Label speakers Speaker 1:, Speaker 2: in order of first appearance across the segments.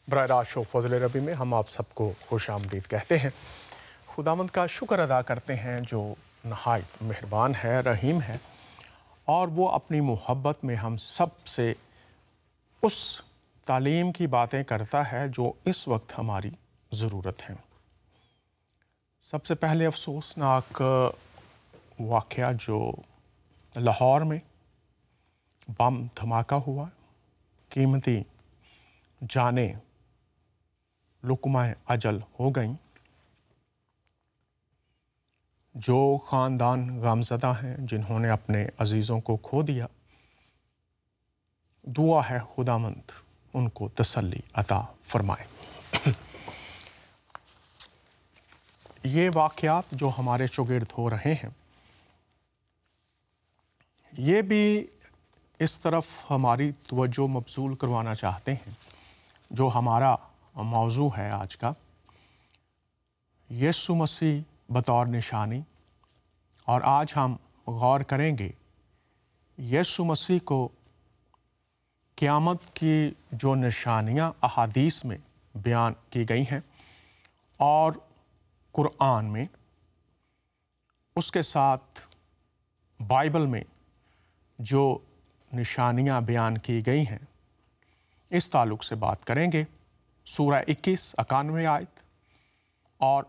Speaker 1: براہ راست شو فضل ربی میں ہم آپ سب کو خوش آمدید کہتے ہیں۔ خداوند کا شکر ادا کرتے ہیں جو نہایت مہربان ہے، رحیم ہے، اور وہ اپنی محبت میں ہم سب سے اس تعلیم کی باتیں کرتا ہے جو اس وقت ہماری ضرورت ہے۔ سب سے پہلے افسوسناک واقعہ جو لاہور میں بم دھماکہ ہوا، قیمتی جانیں لقمہ اجل ہو گئیں، جو خاندان غمزدہ ہیں جنہوں نے اپنے عزیزوں کو کھو دیا، دعا ہے خداوند ان کو تسلی عطا فرمائے۔ یہ واقعات جو ہمارے چوگرد ہو رہے ہیں، یہ بھی اس طرف ہماری توجہ مبذول کروانا چاہتے ہیں جو ہمارا موضوع ہے آج کا، یسوع مسیح بطور نشانی۔ اور آج ہم غور کریں گے یسوع مسیح کو قیامت کی جو نشانیاں احادیث میں بیان کی گئی ہیں اور قرآن میں، اس کے ساتھ بائبل میں جو نشانیاں بیان کی گئی ہیں، اس تعلق سے بات کریں گے۔ سورہ 21 91 آیت اور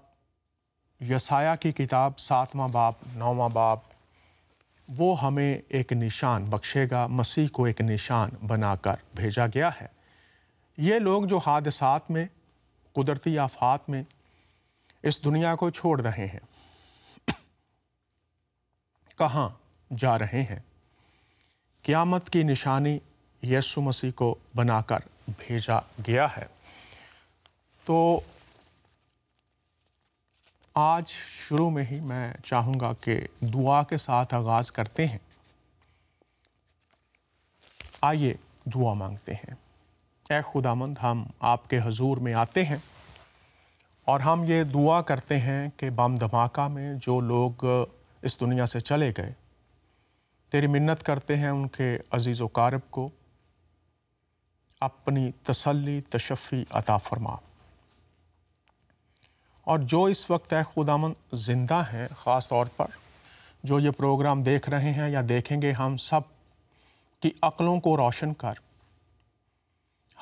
Speaker 1: یسایہ کی کتاب 7واں باب 9واں باب، وہ ہمیں ایک نشان بخشے گا۔ مسیح کو ایک نشان بنا کر بھیجا گیا ہے۔ یہ لوگ جو حادثات میں، قدرتی آفات میں اس دنیا کو چھوڑ رہے ہیں، کہاں جا رہے ہیں؟ قیامت کی نشانی یسوع مسیح کو بنا کر بھیجا گیا ہے۔ تو آج شروع میں ہی میں چاہوں گا کہ دعا کے ساتھ آغاز کرتے ہیں۔ آئیے دعا مانگتے ہیں۔ اے خداوند، ہم آپ کے حضور میں آتے ہیں اور ہم یہ دعا کرتے ہیں کہ بم دھماکہ میں جو لوگ اس دنیا سے چلے گئے، تیری منت کرتے ہیں ان کے عزیز و قارب کو اپنی تسلی تشفی عطا فرما۔ اور جو اس وقت اے خداوند زندہ ہیں، خاص طور پر جو یہ پروگرام دیکھ رہے ہیں یا دیکھیں گے، ہم سب کی عقلوں کو روشن کر،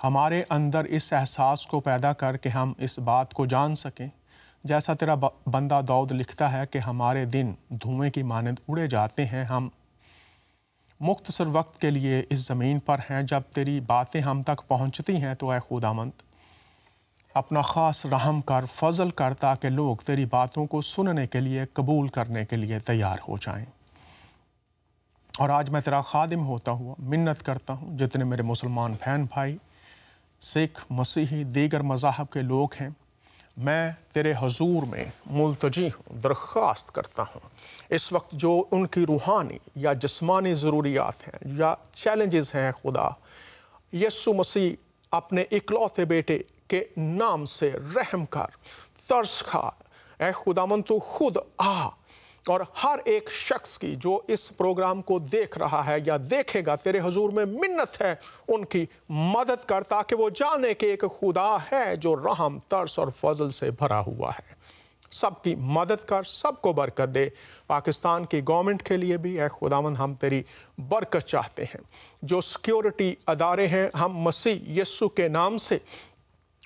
Speaker 1: ہمارے اندر اس احساس کو پیدا کر کہ ہم اس بات کو جان سکیں، جیسا تیرا بندہ داؤد لکھتا ہے کہ ہمارے دن دھوئیں کی مانند اڑے جاتے ہیں، ہم مختصر وقت کے لیے اس زمین پر ہیں۔ جب تیری باتیں ہم تک پہنچتی ہیں تو اے خداوند اپنا خاص رحم کر، فضل کر، تاکہ لوگ تیری باتوں کو سننے کے لیے، قبول کرنے کے لیے تیار ہو جائیں۔ اور آج میں تیرا خادم ہوتا ہوا منت کرتا ہوں، جتنے میرے مسلمان بہن بھائی، سکھ، مسیحی، دیگر مذاہب کے لوگ ہیں، میں تیرے حضور میں ملتجی ہوں، درخواست کرتا ہوں، اس وقت جو ان کی روحانی یا جسمانی ضروریات ہیں یا چیلنجز ہیں، خدا یسوع مسیح اپنے اکلوتے بیٹے کے نام سے رحم کر، ترس کھا۔ اے خداوند تو خود آ اور ہر ایک شخص کی جو اس پروگرام کو دیکھ رہا ہے یا دیکھے گا، تیرے حضور میں منت ہے، ان کی مدد کر تاکہ وہ جانے کہ ایک خدا ہے جو رحم، ترس اور فضل سے بھرا ہوا ہے۔ سب کی مدد کر، سب کو برکت دے۔ پاکستان کی گورنمنٹ کے لیے بھی اے خداوند ہم تیری برکت چاہتے ہیں۔ جو سیکیورٹی ادارے ہیں، ہم مسیح یسوع کے نام سے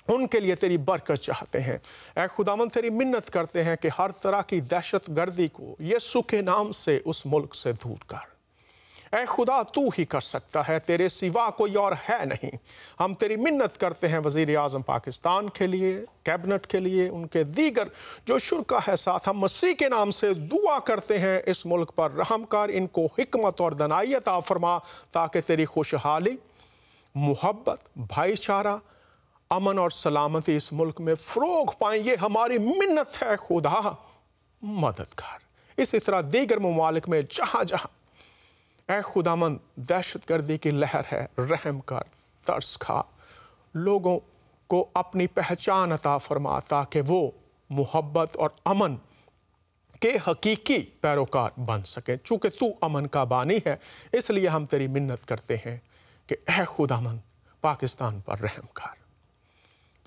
Speaker 1: ان کے لیے تیری برکت چاہتے ہیں۔ اے خداوند تیری منت کرتے ہیں کہ ہر طرح کی دہشت گردی کو یسوع کے نام سے اس ملک سے دور کر۔ اے خدا تو ہی کر سکتا ہے، تیرے سوا کوئی اور ہے نہیں۔ ہم تیری منت کرتے ہیں وزیر اعظم پاکستان کے لیے، کیبنٹ کے لیے، ان کے دیگر جو شرکا ہے ساتھ، ہم مسیح کے نام سے دعا کرتے ہیں، اس ملک پر رحم کر، ان کو حکمت اور دانائی عطا فرما، تاکہ تیری خوشحالی، محبت، بھائی چارہ، امن اور سلامتی اس ملک میں فروغ پائیں۔ یہ ہماری منت ہے، خدا مدد کر۔ اسی طرح دیگر ممالک میں جہاں جہاں اے خداوند دہشت گردی کی لہر ہے، رحم کر، ترس کھا، لوگوں کو اپنی پہچان عطا فرما، تاکہ وہ محبت اور امن کے حقیقی پیروکار بن سکیں۔ چونکہ تو امن کا بانی ہے، اس لیے ہم تیری منت کرتے ہیں کہ اے خداوند پاکستان پر رحم کر۔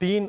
Speaker 1: 3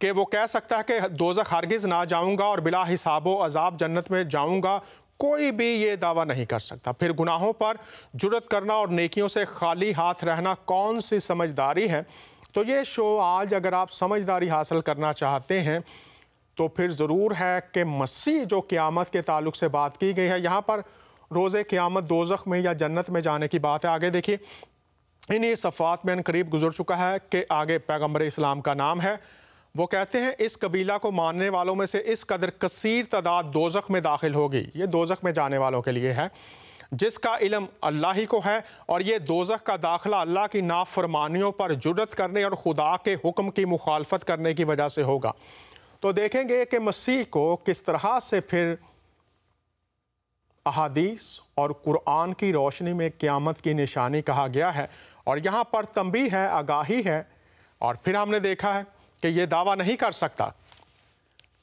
Speaker 1: کہ وہ کہہ سکتا ہے کہ دوزخ ہرگز نہ جاؤں گا اور بلا حساب و عذاب جنت میں جاؤں گا، کوئی بھی یہ دعویٰ نہیں کر سکتا۔ پھر گناہوں پر جرت کرنا اور نیکیوں سے خالی ہاتھ رہنا کون سی سمجھداری ہے؟ تو یہ شو آج اگر آپ سمجھداری حاصل کرنا چاہتے ہیں تو پھر ضرور ہے کہ مسیح جو قیامت کے تعلق سے بات کی گئی ہے، یہاں پر روز قیامت دوزخ میں یا جنت میں جانے کی بات ہے۔ آگے دیکھیے، انہی صفحات میں ان قریب گزر چکا ہے کہ آگے پیغمبر اسلام کا نام ہے، وہ کہتے ہیں اس قبیلہ کو ماننے والوں میں سے اس قدر کثیر تعداد دوزخ میں داخل ہوگی۔ یہ دوزخ میں جانے والوں کے لیے ہے، جس کا علم اللہ ہی کو ہے، اور یہ دوزخ کا داخلہ اللہ کی نافرمانیوں پر جرت کرنے اور خدا کے حکم کی مخالفت کرنے کی وجہ سے ہوگا۔ تو دیکھیں گے کہ مسیح کو کس طرح سے پھر احادیث اور قرآن کی روشنی میں قیامت کی نشانی کہا گیا ہے، اور یہاں پر تنبیہ ہے، آگاہی ہے، اور پھر ہم نے دیکھا ہے کہ یہ دعویٰ نہیں کر سکتا،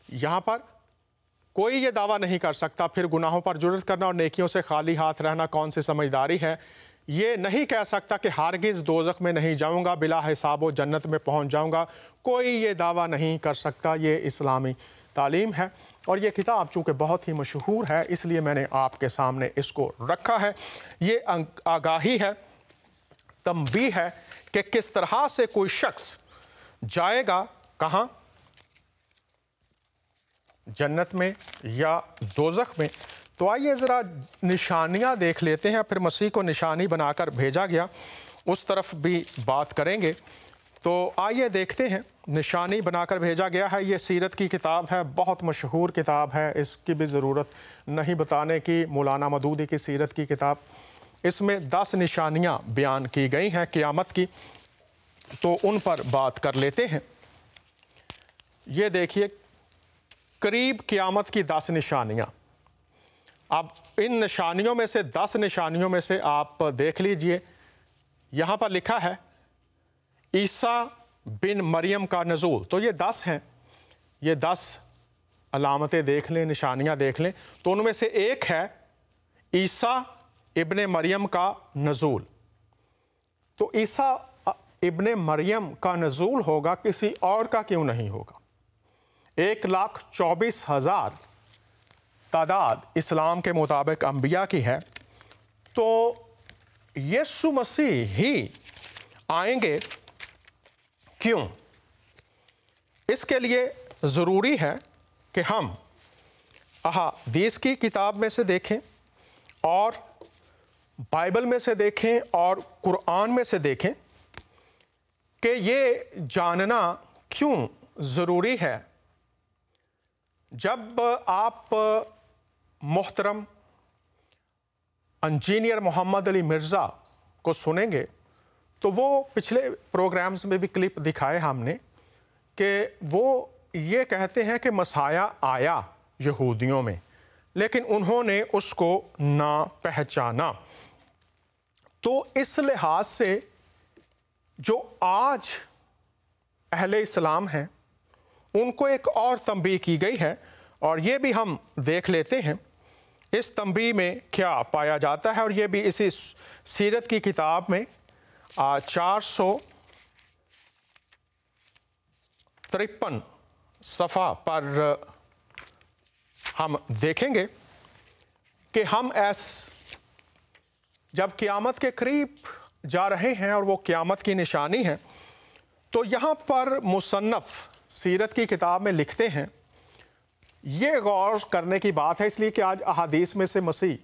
Speaker 1: یہاں پر کوئی یہ دعویٰ نہیں کر سکتا پھر گناہوں پر جرت کرنا اور نیکیوں سے خالی ہاتھ رہنا کون سی سمجھداری ہے۔ یہ نہیں کہہ سکتا کہ ہرگز دوزخ میں نہیں جاؤں گا، بلا حساب و جنت میں پہنچ جاؤں گا، کوئی یہ دعویٰ نہیں کر سکتا۔ یہ اسلامی تعلیم ہے، اور یہ کتاب چونکہ بہت ہی مشہور ہے اس لیے میں نے آپ کے سامنے اس کو رکھا ہے۔ یہ آگاہی ہے، تنبیہ ہے کہ کس طرح سے کوئی شخص جائے گا کہاں، جنت میں یا دوزخ میں۔ تو آئیے ذرا نشانیاں دیکھ لیتے ہیں، پھر مسیح کو نشانی بنا کر بھیجا گیا، اس طرف بھی بات کریں گے۔ تو آئیے دیکھتے ہیں، نشانی بنا کر بھیجا گیا ہے۔ یہ سیرت کی کتاب ہے، بہت مشہور کتاب ہے، اس کی بھی ضرورت نہیں بتانے کی، مولانا مودودی کی سیرت کی کتاب۔ اس میں 10 نشانیاں بیان کی گئی ہیں قیامت کی، تو ان پر بات کر لیتے ہیں۔ یہ دیکھیے، قریب قیامت کی 10 نشانیاں۔ اب ان نشانیوں میں سے 10 نشانیوں میں سے آپ دیکھ لیجئے، یہاں پر لکھا ہے عیسیٰ بن مریم کا نزول۔ تو یہ 10 ہیں، یہ 10 علامتیں دیکھ لیں، نشانیاں دیکھ لیں۔ تو ان میں سے ایک ہے عیسیٰ ابن مریم کا نزول۔ تو عیسیٰ ابن مریم کا نزول ہوگا، کسی اور کا کیوں نہیں ہوگا؟ 1,24,000 تعداد اسلام کے مطابق انبیاء کی ہے، تو یسوع مسیح ہی آئیں گے، کیوں؟ اس کے لیے ضروری ہے کہ ہم احادیث کی کتاب میں سے دیکھیں، اور بائبل میں سے دیکھیں، اور قرآن میں سے دیکھیں کہ یہ جاننا کیوں ضروری ہے۔ جب آپ محترم انجینئر محمد علی مرزا کو سنیں گے تو وہ پچھلے پروگرامز میں بھی کلپ دکھائے ہم نے کہ وہ یہ کہتے ہیں کہ مسیح آیا یہودیوں میں، لیکن انہوں نے اس کو نہ پہچانا۔ تو اس لحاظ سے جو آج اہل اسلام ہیں ان کو ایک اور تنبیہ کی گئی ہے، اور یہ بھی ہم دیکھ لیتے ہیں اس تنبیہ میں کیا پایا جاتا ہے، اور یہ بھی اسی سیرت کی کتاب میں 453 صفحہ پر ہم دیکھیں گے کہ ہم جب قیامت کے قریب جا رہے ہیں اور وہ قیامت کی نشانی ہے، تو یہاں پر مصنف سیرت کی کتاب میں لکھتے ہیں، یہ غور کرنے کی بات ہے اس لیے کہ آج احادیث میں سے مسیح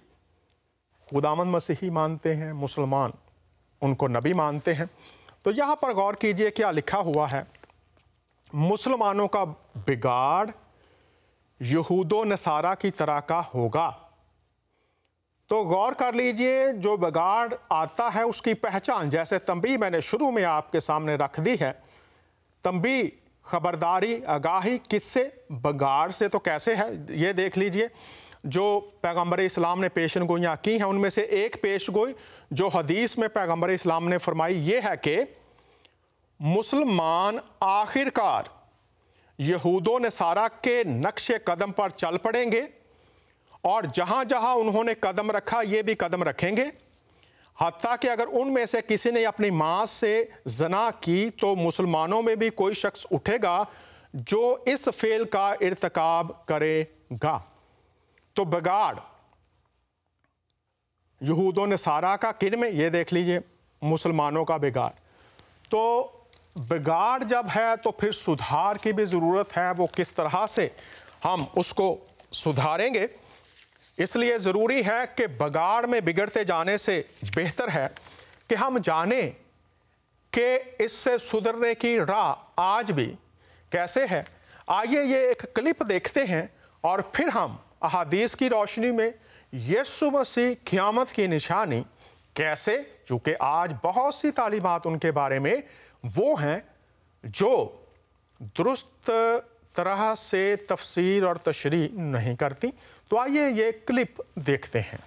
Speaker 1: خداوند مسیحی مانتے ہیں، مسلمان ان کو نبی مانتے ہیں۔ تو یہاں پر غور کیجئے کیا لکھا ہوا ہے، مسلمانوں کا بگاڑ یہود و نصارہ کی طرح کا ہوگا۔ تو غور کر لیجئے، جو بگاڑ آتا ہے اس کی پہچان، جیسے تنبیہ میں نے شروع میں آپ کے سامنے رکھ دی ہے، تنبیہ، خبرداری، آگاہی کس سے؟ بگاڑ سے۔ تو کیسے ہے یہ دیکھ لیجئے، جو پیغمبر اسلام نے پیشن گوئیاں کی ہیں ان میں سے ایک پیش گوئی جو حدیث میں پیغمبر اسلام نے فرمائی یہ ہے کہ مسلمان آخر کار یہود و نصارہ کے نقش قدم پر چل پڑیں گے، اور جہاں جہاں انہوں نے قدم رکھا یہ بھی قدم رکھیں گے، حتیٰ کہ اگر ان میں سے کسی نے اپنی ماں سے زنا کی تو مسلمانوں میں بھی کوئی شخص اٹھے گا جو اس فعل کا ارتکاب کرے گا۔ تو بگاڑ یہود و نصارہ کا کن میں، یہ دیکھ لیجئے مسلمانوں کا بگاڑ۔ تو بگاڑ جب ہے تو پھر سدھار کی بھی ضرورت ہے، وہ کس طرح سے ہم اس کو سدھاریں گے۔ اس لیے ضروری ہے کہ بگاڑ میں بگڑتے جانے سے بہتر ہے کہ ہم جانیں کہ اس سے سدھرنے کی راہ آج بھی کیسے ہے۔ آئیے یہ ایک کلپ دیکھتے ہیں اور پھر ہم احادیث کی روشنی میں یسوع مسیح قیامت کی نشانی کیسے، چونکہ آج بہت سی تعلیمات ان کے بارے میں وہ ہیں جو درست طرح سے تفسیر اور تشریح نہیں کرتی۔ تو آئیے یہ کلپ دیکھتے ہیں۔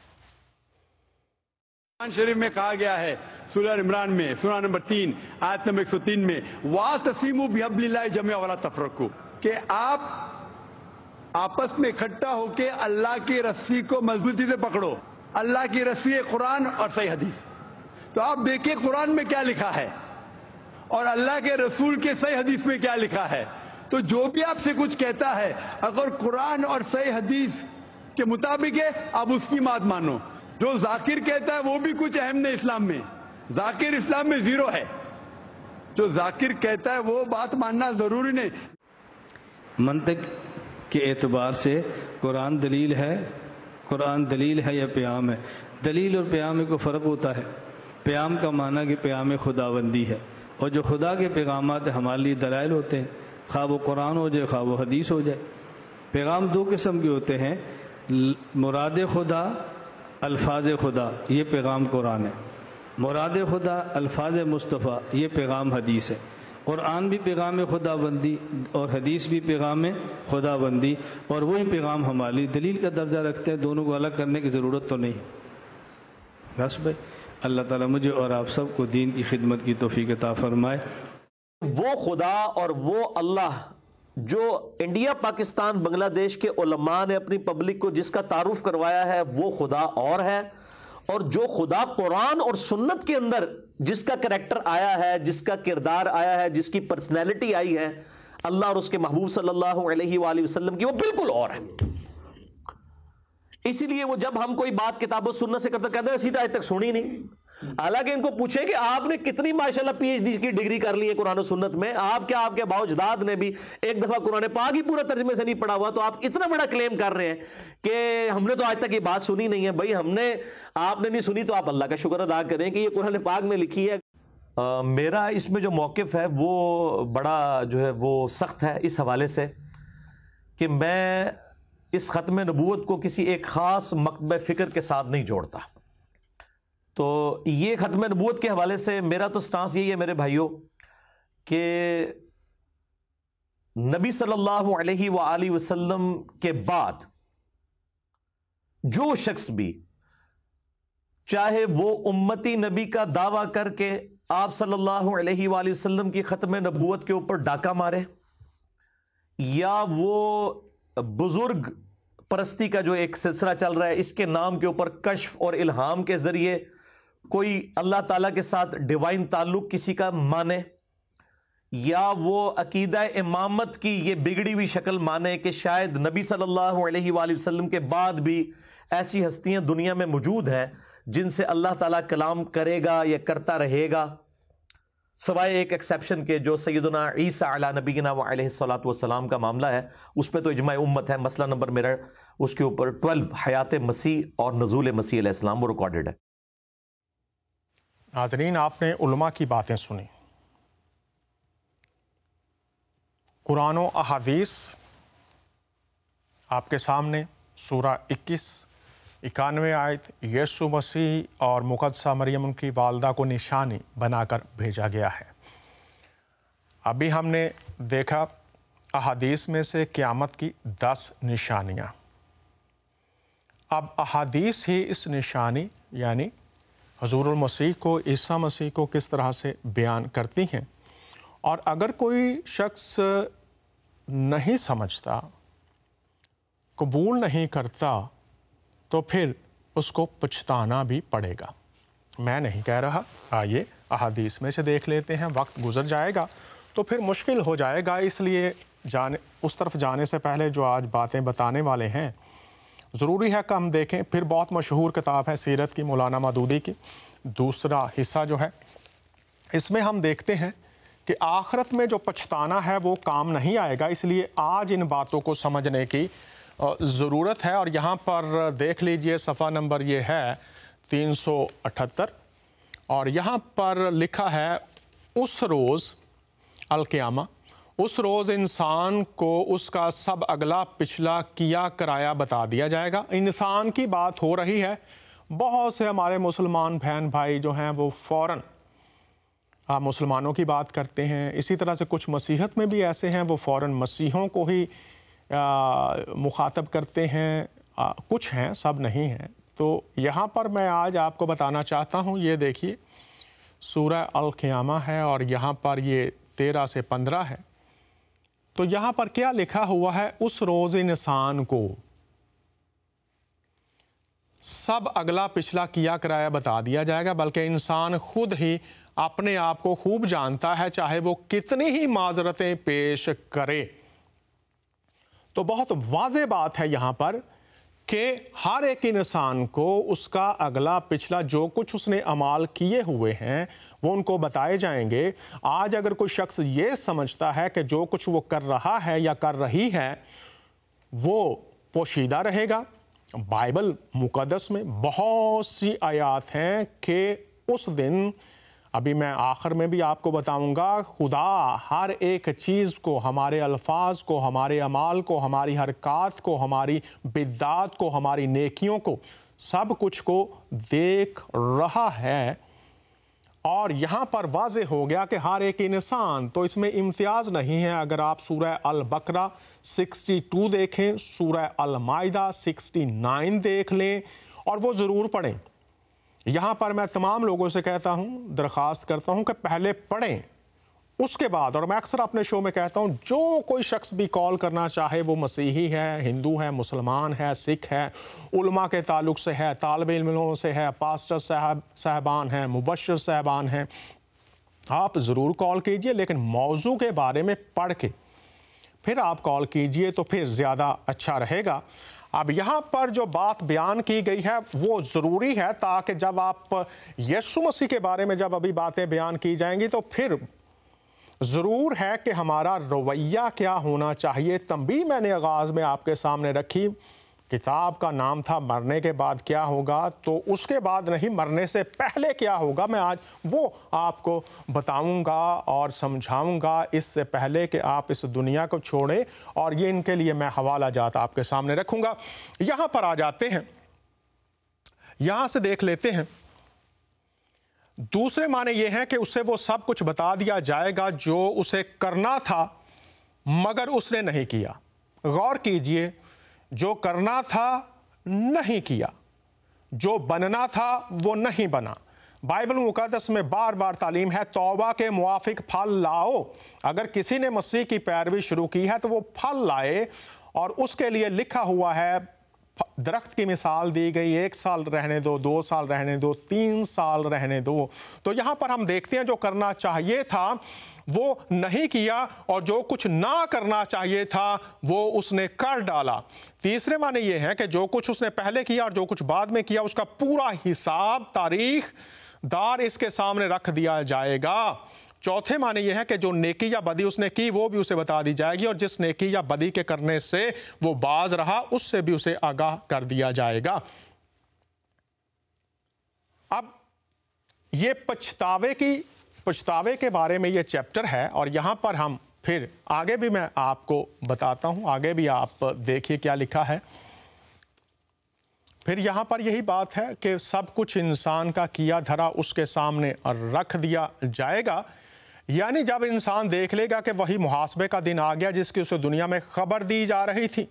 Speaker 2: قرآن شریف میں کہا گیا ہے سورہ عمران میں سورہ نمبر 3 آیت نمبر 103 میں وَاعْتَصِمُوا بِحَبْلِ اللَّهِ جَمِيعًا وَلَا تَفَرَّقُوا، کہ آپ آپس میں اکٹھا ہو کے اللہ کی رسی کو مضبوطی سے پکڑو۔ اللہ کی رسی ہے قرآن اور صحیح حدیث۔ تو آپ دیکھیں قرآن میں کیا لکھا ہے اور اللہ کے رسول کے صحیح حدیث میں کیا لکھا ہے۔ تو جو بھی آپ سے کچھ کہتا ہے اگر قرآن اور صحیح حدیث کے مطابق ہے آپ اس کی بات مانو۔ جو ذاکر کہتا ہے وہ بھی کچھ اہم نہیں اسلام میں، ذاکر اسلام میں زیرو ہے۔ جو ذاکر کہتا ہے وہ بات ماننا ضروری نہیں۔
Speaker 3: منطق کے اعتبار سے قرآن دلیل ہے، قرآن دلیل ہے یا پیام ہے؟ دلیل اور پیام میں کوئی فرق ہوتا ہے؟ پیام کا معنی کہ پیام خداوندی ہے، اور جو خدا کے پیغامات ہمارے لیے دلائل ہوتے ہیں، خواہ وہ قرآن ہو جائے خواہ وہ حدیث ہو جائے۔ پیغام دو قسم کے ہوتے ہیں، مراد خدا، الفاظ خدا، یہ پیغام قرآن ہے۔ مراد خدا، الفاظ مصطفیٰ، یہ پیغام حدیث ہے۔ قرآن بھی پیغام خدا بندی اور حدیث بھی پیغام خدا بندی، اور وہی پیغام ہمارے لیے دلیل کا درجہ رکھتے ہیں۔ دونوں کو الگ کرنے کی ضرورت تو نہیں۔ بس بھائی، اللہ تعالیٰ مجھے اور آپ سب کو دین کی خدمت کی توفیق عطا فرمائے۔
Speaker 4: وہ خدا اور وہ اللہ جو انڈیا، پاکستان، بنگلہ دیش کے علماء نے اپنی پبلک کو جس کا تعارف کروایا ہے وہ خدا اور ہے، اور جو خدا قرآن اور سنت کے اندر جس کا کریکٹر آیا ہے، جس کا کردار آیا ہے، جس کی پرسنالٹی آئی ہے اللہ اور اس کے محبوب صلی اللہ علیہ وآلہ وسلم کی، وہ بالکل اور ہے۔ اسی لیے وہ جب ہم کوئی بات کتاب و سنت سے کرتے کہتے ہیں اسی آج تک سنی نہیں۔ حالانکہ ان کو پوچھیں کہ آپ نے کتنی ماشاءاللہ پی ایچ ڈی کی ڈگری کر لی ہے قرآن و سنت میں، آپ کے اباء و اجداد نے بھی ایک دفعہ قرآن پاک ہی پورا ترجمے سے نہیں پڑھا ہوا، تو آپ اتنا بڑا کلیم کر رہے ہیں کہ ہم نے تو آج تک یہ بات سنی نہیں ہے۔ بھائی آپ نے نہیں سنی تو آپ اللہ کا شکر ادا کریں کہ یہ قرآن پاک میں لکھی ہے۔ میرا اس میں جو موقف ہے وہ بڑا جو ہے وہ سخت ہے اس حوالے سے کہ میں اس ختم نبوت کو کسی ایک خاص مکتبہ فکر کے ساتھ نہیں جوڑتا۔ تو یہ ختم نبوت کے حوالے سے میرا تو سٹانس یہی ہے میرے بھائیوں کہ نبی صلی اللہ علیہ وآلہ وسلم کے بعد جو شخص بھی چاہے وہ امتی نبی کا دعویٰ کر کے آپ صلی اللہ علیہ وآلہ وسلم کی ختم نبوت کے اوپر ڈاکہ مارے، یا وہ بزرگ پرستی کا جو ایک سلسلہ چل رہا ہے اس کے نام کے اوپر کشف اور الہام کے ذریعے کوئی اللہ تعالیٰ کے ساتھ ڈیوائن تعلق کسی کا مانے، یا وہ عقیدہ امامت کی یہ بگڑی ہوئی شکل مانے کہ شاید نبی صلی اللہ علیہ وآلہ وسلم کے بعد بھی ایسی ہستیاں دنیا میں موجود ہیں جن سے اللہ تعالیٰ کلام کرے گا یا کرتا رہے گا، سوائے ایک ایکسیپشن کے جو سیدنا عیسیٰ علی نبینا و علیہ الصلوۃ والسلام کا معاملہ ہے، اس پہ تو اجماع امت ہے۔ مسئلہ نمبر میرا اس کے اوپر 12 حیات مسیح اور نزول مسیح علیہ السلام وہ ریکارڈڈ ہے۔
Speaker 1: ناظرین، آپ نے علماء کی باتیں سنی، قرآن و احادیث آپ کے سامنے، سورہ 21 91 آیت یسوع مسیح اور مقدسہ مریم ان کی والدہ کو نشانی بنا کر بھیجا گیا ہے۔ ابھی ہم نے دیکھا احادیث میں سے قیامت کی 10 نشانیاں۔ اب احادیث ہی اس نشانی یعنی حضور المسیح کو، عیسیٰ مسیح کو کس طرح سے بیان کرتی ہیں، اور اگر کوئی شخص نہیں سمجھتا، قبول نہیں کرتا، تو پھر اس کو پچھتانا بھی پڑے گا۔ میں نہیں کہہ رہا، آئیے احادیث میں سے دیکھ لیتے ہیں، وقت گزر جائے گا تو پھر مشکل ہو جائے گا، اس لیے جانے سے پہلے جو آج باتیں بتانے والے ہیں ضروری ہے کہ ہم دیکھیں. پھر بہت مشہور کتاب ہے سیرت کی مولانا مودودی کی, دوسرا حصہ جو ہے اس میں ہم دیکھتے ہیں کہ آخرت میں جو پچھتانا ہے وہ کام نہیں آئے گا. اس لیے آج ان باتوں کو سمجھنے کی ضرورت ہے. اور یہاں پر دیکھ لیجئے صفحہ نمبر یہ ہے 378 اور یہاں پر لکھا ہے اس روز القیامہ, اس روز انسان کو اس کا سب اگلا پچھلا کیا کرایا بتا دیا جائے گا. انسان کی بات ہو رہی ہے. بہت سے ہمارے مسلمان بہن بھائی جو ہیں وہ فوراً مسلمانوں کی بات کرتے ہیں. اسی طرح سے کچھ مسیحت میں بھی ایسے ہیں وہ فوراً مسیحوں کو ہی مخاطب کرتے ہیں. کچھ ہیں, سب نہیں ہیں. تو یہاں پر میں آج آپ کو بتانا چاہتا ہوں, یہ دیکھیے سورہ القیامہ ہے اور یہاں پر یہ 13 سے 15 ہے. تو یہاں پر کیا لکھا ہوا ہے, اس روز انسان کو سب اگلا پچھلا کیا کرایا بتا دیا جائے گا, بلکہ انسان خود ہی اپنے آپ کو خوب جانتا ہے چاہے وہ کتنی ہی معذرتیں پیش کرے. تو بہت واضح بات ہے یہاں پر کہ ہر ایک انسان کو اس کا اگلا پچھلا جو کچھ اس نے اعمال کیے ہوئے ہیں وہ ان کو بتائے جائیں گے. آج اگر کوئی شخص یہ سمجھتا ہے کہ جو کچھ وہ کر رہا ہے یا کر رہی ہے وہ پوشیدہ رہے گا, بائبل مقدس میں بہت سی آیات ہیں کہ اس دن, ابھی میں آخر میں بھی آپ کو بتاؤں گا, خدا ہر ایک چیز کو, ہمارے الفاظ کو, ہمارے اعمال کو, ہماری حرکات کو, ہماری بدعات کو, ہماری نیکیوں کو, سب کچھ کو دیکھ رہا ہے. اور یہاں پر واضح ہو گیا کہ ہر ایک انسان, تو اس میں امتیاز نہیں ہے. اگر آپ سورہ البقرہ 62 دیکھیں, سورہ المائدہ 69 دیکھ لیں اور وہ ضرور پڑھیں. یہاں پر میں تمام لوگوں سے کہتا ہوں, درخواست کرتا ہوں کہ پہلے پڑھیں اس کے بعد, اور میں اکثر اپنے شو میں کہتا ہوں جو کوئی شخص بھی کال کرنا چاہے وہ مسیحی ہے, ہندو ہے, مسلمان ہے, سکھ ہے, علماء کے تعلق سے ہے, طالب علموں سے ہے, پاسٹر صاحبان ہیں, مبشر صاحبان ہیں, آپ ضرور کال کیجئے, لیکن موضوع کے بارے میں پڑھ کے پھر آپ کال کیجئے تو پھر زیادہ اچھا رہے گا. اب یہاں پر جو بات بیان کی گئی ہے وہ ضروری ہے تاکہ جب آپ یسوع مسیح کے بارے میں جب ابھی باتیں بیان کی جائیں گی تو پھر ضرور ہے کہ ہمارا رویہ کیا ہونا چاہیے. تنبیہ میں نے آغاز میں آپ کے سامنے رکھی, کتاب کا نام تھا مرنے کے بعد کیا ہوگا, تو اس کے بعد نہیں, مرنے سے پہلے کیا ہوگا, میں آج وہ آپ کو بتاؤں گا اور سمجھاؤں گا اس سے پہلے کہ آپ اس دنیا کو چھوڑیں. اور یہ ان کے لیے میں حوالہ جات آپ کے سامنے رکھوں گا. یہاں پر آ جاتے ہیں, یہاں سے دیکھ لیتے ہیں. دوسرے معنی یہ ہے کہ اسے وہ سب کچھ بتا دیا جائے گا جو اسے کرنا تھا مگر اس نے نہیں کیا. غور کیجئے, جو کرنا تھا نہیں کیا, جو بننا تھا وہ نہیں بنا. بائبل مقدس میں بار بار تعلیم ہے توبہ کے موافق پھل لاؤ. اگر کسی نے مسیح کی پیروی شروع کی ہے تو وہ پھل لائے, اور اس کے لیے لکھا ہوا ہے, درخت کی مثال دی گئی, 1 سال رہنے دو, 2 سال رہنے دو, 3 سال رہنے دو. تو یہاں پر ہم دیکھتے ہیں جو کرنا چاہیے تھا وہ نہیں کیا, اور جو کچھ نہ کرنا چاہیے تھا وہ اس نے کر ڈالا. تیسرے معنی یہ ہے کہ جو کچھ اس نے پہلے کیا اور جو کچھ بعد میں کیا اس کا پورا حساب تاریخ دار اس کے سامنے رکھ دیا جائے گا. چوتھے معنی یہ ہے کہ جو نیکی یا بدی اس نے کی وہ بھی اسے بتا دی جائے گی, اور جس نیکی یا بدی کے کرنے سے وہ باز رہا اس سے بھی اسے آگاہ کر دیا جائے گا. اب یہ پچھتاوے کے بارے میں یہ چیپٹر ہے, اور یہاں پر ہم پھر آگے بھی میں آپ کو بتاتا ہوں, آگے بھی آپ دیکھیے کیا لکھا ہے. پھر یہاں پر یہی بات ہے کہ سب کچھ انسان کا کیا دھرا اس کے سامنے رکھ دیا جائے گا. یعنی جب انسان دیکھ لے گا کہ وہی محاسبے کا دن آ گیا جس کی اسے دنیا میں خبر دی جا رہی تھی,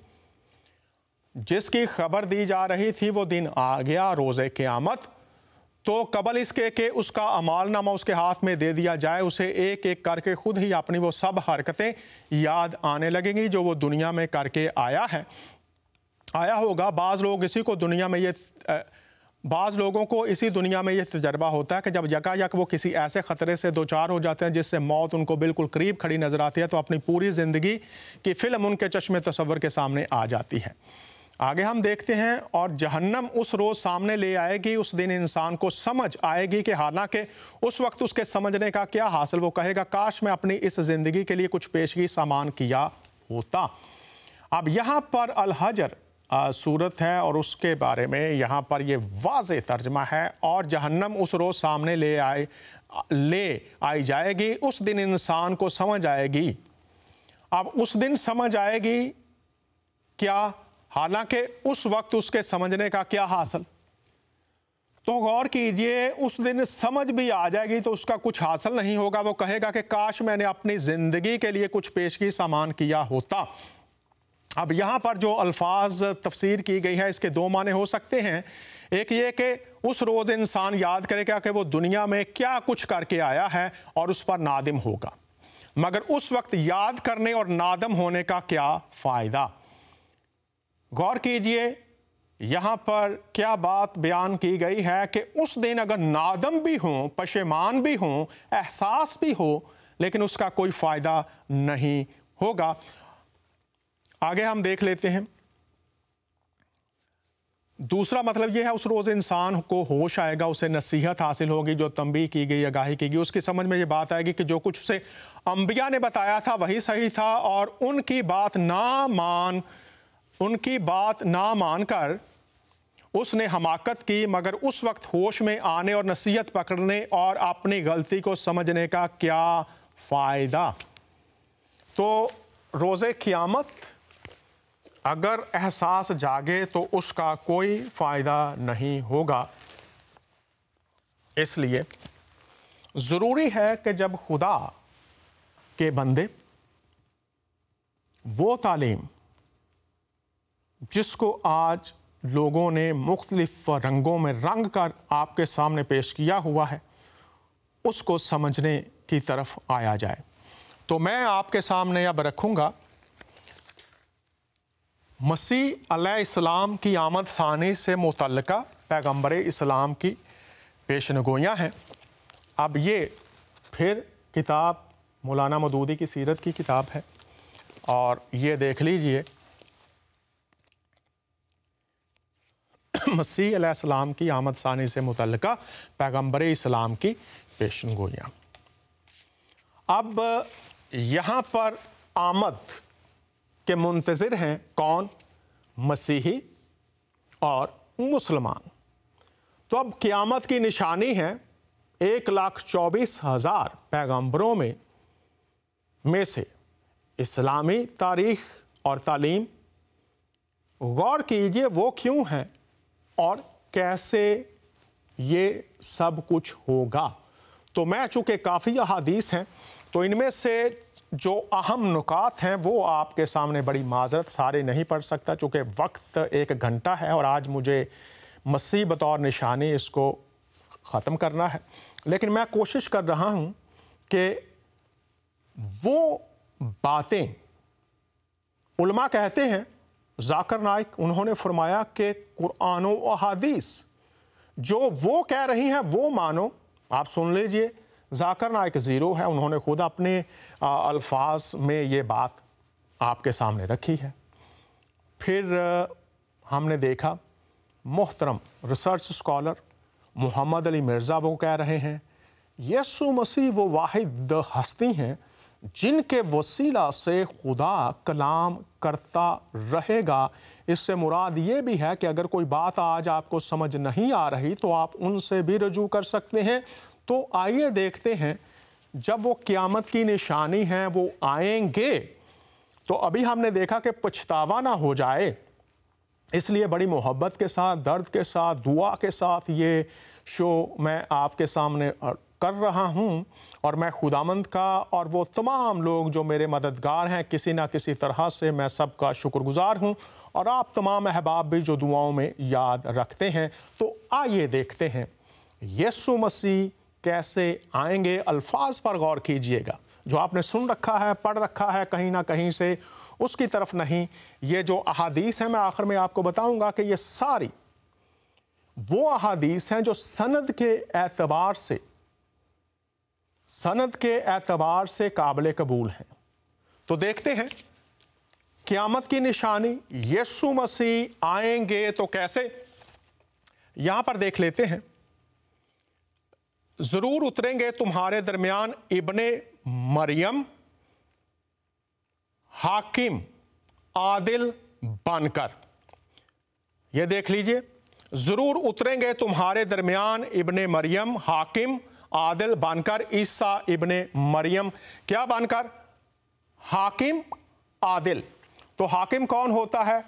Speaker 1: جس کی خبر دی جا رہی تھی وہ دن آ گیا, روز قیامت. تو قبل اس کے کہ اس کا اعمال نامہ اس کے ہاتھ میں دے دیا جائے, اسے ایک ایک کر کے خود ہی اپنی وہ سب حرکتیں یاد آنے لگیں گی جو وہ دنیا میں کر کے آیا ہوگا. بعض لوگ اسی کو دنیا میں یہ بعض لوگوں کو اسی دنیا میں یہ تجربہ ہوتا ہے کہ جب یکایک وہ کسی ایسے خطرے سے دوچار ہو جاتے ہیں جس سے موت ان کو بالکل قریب کھڑی نظر آتی ہے، تو اپنی پوری زندگی کی فلم ان کے چشم تصور کے سامنے آ جاتی ہے۔ آگے ہم دیکھتے ہیں، اور جہنم اس روز سامنے لے آئے گی، اس دن انسان کو سمجھ آئے گی کہ حالانکہ اس وقت اس کے سمجھنے کا کیا حاصل، وہ کہے گا کاش میں اپنی اس زندگی کے لیے کچھ پیشگی سامان کیا ہوتا۔ اب یہاں پر الحجر صورت ہے اور اس کے بارے میں یہاں پر یہ واضح ترجمہ ہے، اور جہنم اس روز سامنے لے آئی جائے گی، اس دن انسان کو سمجھ آئے گی۔ اب اس دن سمجھ آئے گی کیا، حالانکہ اس وقت اس کے سمجھنے کا کیا حاصل؟ تو غور کیجئے، اس دن سمجھ بھی آ جائے گی تو اس کا کچھ حاصل نہیں ہوگا، وہ کہے گا کہ کاش میں نے اپنی زندگی کے لیے کچھ پیشگی سامان کیا ہوتا۔ اب یہاں پر جو الفاظ تفسیر کی گئی ہے اس کے دو معنی ہو سکتے ہیں۔ ایک یہ کہ اس روز انسان یاد کرے گا کہ وہ دنیا میں کیا کچھ کر کے آیا ہے اور اس پر نادم ہوگا، مگر اس وقت یاد کرنے اور نادم ہونے کا کیا فائدہ؟ غور کیجئے یہاں پر کیا بات بیان کی گئی ہے کہ اس دن اگر نادم بھی ہوں، پشیمان بھی ہوں، احساس بھی ہو، لیکن اس کا کوئی فائدہ نہیں ہوگا۔ آگے ہم دیکھ لیتے ہیں، دوسرا مطلب یہ ہے اس روز انسان کو ہوش آئے گا، اسے نصیحت حاصل ہوگی، جو تنبیہ کی گئی، آگاہی کی گئی، اس کی سمجھ میں یہ بات آئے گی کہ جو کچھ اسے انبیاء نے بتایا تھا وہی صحیح تھا، اور ان کی بات نہ مان کر اس نے حماقت کی، مگر اس وقت ہوش میں آنے اور نصیحت پکڑنے اور اپنی غلطی کو سمجھنے کا کیا فائدہ؟ تو روز قیامت اگر احساس جاگے تو اس کا کوئی فائدہ نہیں ہوگا۔ اس لیے ضروری ہے کہ جب خدا کے بندے وہ تعلیم جس کو آج لوگوں نے مختلف رنگوں میں رنگ کر آپ کے سامنے پیش کیا ہوا ہے، اس کو سمجھنے کی طرف آیا جائے، تو میں آپ کے سامنے اب رکھوں گا مسیح علیہ السلام کی آمد ثانی سے متعلقہ پیغمبر اسلام کی پیشنگوئیاں ہیں۔ اب یہ پھر کتاب مولانا مودودی کی سیرت کی کتاب ہے، اور یہ دیکھ لیجئے مسیح علیہ السلام کی آمد ثانی سے متعلقہ پیغمبر اسلام کی پیشنگوئیاں۔ اب یہاں پر آمد کے منتظر ہیں کون؟ مسیحی اور مسلمان۔ تو اب قیامت کی نشانی ہے 1,24,000 پیغمبروں میں سے اسلامی تاریخ اور تعلیم۔ غور کیجئے وہ کیوں ہیں اور کیسے یہ سب کچھ ہوگا۔ تو میں چونکہ کافی احادیث ہیں تو ان میں سے جو اہم نکات ہیں وہ آپ کے سامنے، بڑی معذرت سارے نہیں پڑھ سکتا چونکہ وقت 1 گھنٹہ ہے اور آج مجھے مسیح بطور نشانی اس کو ختم کرنا ہے، لیکن میں کوشش کر رہا ہوں کہ وہ باتیں علماء کہتے ہیں، ذاکر نائک انہوں نے فرمایا کہ قرآن و احادیث جو وہ کہہ رہی ہیں وہ مانو۔ آپ سن لیجئے، ذاکر نائک زیرو ہے، انہوں نے خود اپنے الفاظ میں یہ بات آپ کے سامنے رکھی ہے۔ پھر ہم نے دیکھا محترم ریسرچ اسکالر محمد علی مرزا وہ کہہ رہے ہیں یسوع مسیح وہ واحد ہستی ہیں جن کے وسیلہ سے خدا کلام کرتا رہے گا۔ اس سے مراد یہ بھی ہے کہ اگر کوئی بات آج آپ کو سمجھ نہیں آ رہی تو آپ ان سے بھی رجوع کر سکتے ہیں۔ تو آئیے دیکھتے ہیں جب وہ قیامت کی نشانی ہیں وہ آئیں گے، تو ابھی ہم نے دیکھا کہ پچھتاوا نہ ہو جائے، اس لیے بڑی محبت کے ساتھ، درد کے ساتھ، دعا کے ساتھ یہ شو میں آپ کے سامنے کر رہا ہوں، اور میں خداوند کا اور وہ تمام لوگ جو میرے مددگار ہیں کسی نہ کسی طرح سے میں سب کا شکر گزار ہوں، اور آپ تمام احباب بھی جو دعاؤں میں یاد رکھتے ہیں۔ تو آئیے دیکھتے ہیں یسوع مسیح کیسے آئیں گے۔ الفاظ پر غور کیجئے گا، جو آپ نے سن رکھا ہے، پڑھ رکھا ہے کہیں نہ کہیں سے، اس کی طرف نہیں۔ یہ جو احادیث ہیں میں آخر میں آپ کو بتاؤں گا کہ یہ ساری وہ احادیث ہیں جو سند کے اعتبار سے قابل قبول ہیں۔ تو دیکھتے ہیں قیامت کی نشانی، یسوع مسیح آئیں گے تو کیسے؟ یہاں پر دیکھ لیتے ہیں، ضرور اتریں گے تمہارے درمیان ابن مریم حاکم عادل بن کر۔ یہ دیکھ لیجئے، ضرور اتریں گے تمہارے درمیان ابن مریم حاکم عادل بن کر۔ عیسیٰ ابن مریم کیا بن کر؟ حاکم عادل۔ تو حاکم کون ہوتا ہے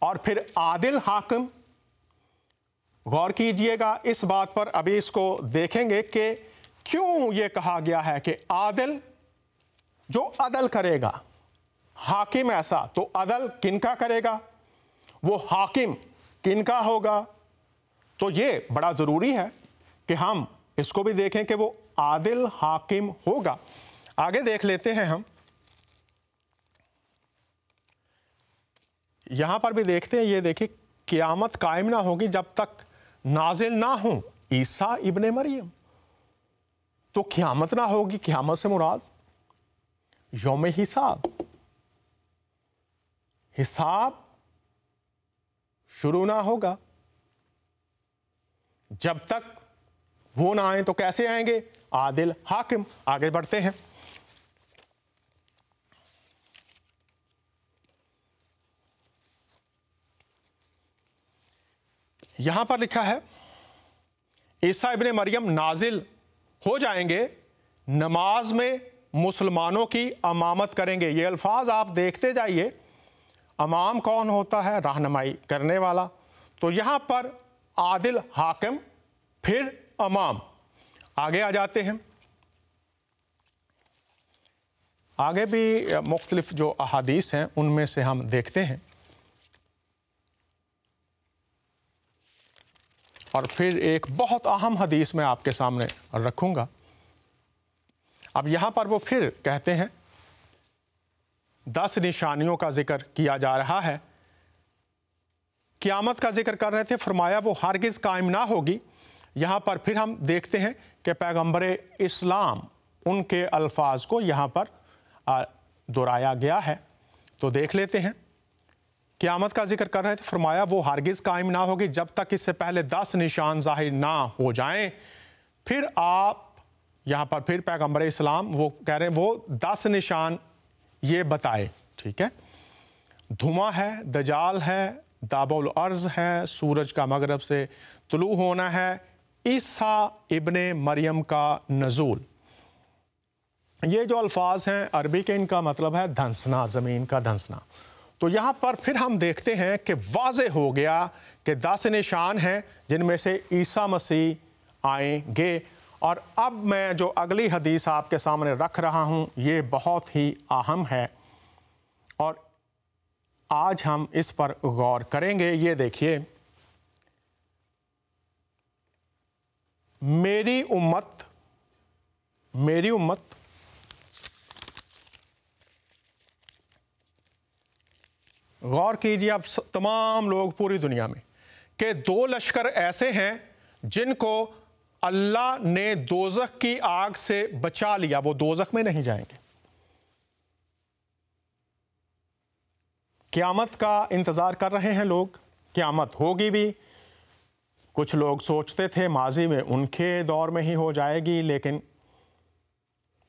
Speaker 1: اور پھر عادل حاکم؟ غور کیجئے گا اس بات پر، ابھی اس کو دیکھیں گے کہ کیوں یہ کہا گیا ہے کہ عادل جو عدل کرے گا، حاکم ایسا، تو عدل کن کا کرے گا؟ وہ حاکم کن کا ہوگا؟ تو یہ بڑا ضروری ہے کہ ہم اس کو بھی دیکھیں کہ وہ عادل حاکم ہوگا۔ آگے دیکھ لیتے ہیں، ہم یہاں پر بھی دیکھتے ہیں، یہ دیکھیں قیامت قائم نہ ہوگی جب تک نازل نہ ہوں عیسیٰ ابن مریم۔ تو قیامت نہ ہوگی، قیامت سے مراد یوم حساب، حساب شروع نہ ہوگا جب تک وہ نہ آئیں۔ تو کیسے آئیں گے؟ عادل حاکم۔ آگے بڑھتے ہیں، یہاں پر لکھا ہے عیسیٰ ابن مریم نازل ہو جائیں گے، نماز میں مسلمانوں کی امامت کریں گے۔ یہ الفاظ آپ دیکھتے جائیے، امام کون ہوتا ہے؟ رہنمائی کرنے والا۔ تو یہاں پر عادل حاکم، پھر امام۔ آگے آ جاتے ہیں، آگے بھی مختلف جو احادیث ہیں ان میں سے ہم دیکھتے ہیں، اور پھر ایک بہت اہم حدیث میں آپ کے سامنے رکھوں گا۔ اب یہاں پر وہ پھر کہتے ہیں 10 نشانیوں کا ذکر کیا جا رہا ہے، قیامت کا ذکر کر رہے تھے، فرمایا وہ ہرگز قائم نہ ہوگی۔ یہاں پر پھر ہم دیکھتے ہیں کہ پیغمبر اسلام ان کے الفاظ کو یہاں پر دہرایا گیا ہے۔ تو دیکھ لیتے ہیں، قیامت کا ذکر کر رہے تھے، فرمایا وہ ہرگز قائم نہ ہوگی جب تک اس سے پہلے 10 نشان ظاہر نہ ہو جائیں۔ پھر آپ یہاں پر پھر پیغمبر اسلام وہ کہہ رہے ہیں وہ 10 نشان یہ بتائے، ٹھیک ہے؟ دھواں ہے، دجال ہے، دابع الارض ہے، سورج کا مغرب سے طلوع ہونا ہے، عیسیٰ ابن مریم کا نزول۔ یہ جو الفاظ ہیں عربی کے، ان کا مطلب ہے دھنسنا، زمین کا دھنسنا۔ تو یہاں پر پھر ہم دیکھتے ہیں کہ واضح ہو گیا کہ 10 نشان ہیں جن میں سے عیسیٰ مسیح آئیں گے۔ اور اب میں جو اگلی حدیث آپ کے سامنے رکھ رہا ہوں یہ بہت ہی اہم ہے، اور آج ہم اس پر غور کریں گے۔ یہ دیکھیے، میری امت غور کیجیے اب تمام لوگ پوری دنیا میں، کہ 2 لشکر ایسے ہیں جن کو اللہ نے دوزخ کی آگ سے بچا لیا، وہ دوزخ میں نہیں جائیں گے۔ قیامت کا انتظار کر رہے ہیں لوگ، قیامت ہوگی بھی۔ کچھ لوگ سوچتے تھے ماضی میں ان کے دور میں ہی ہو جائے گی، لیکن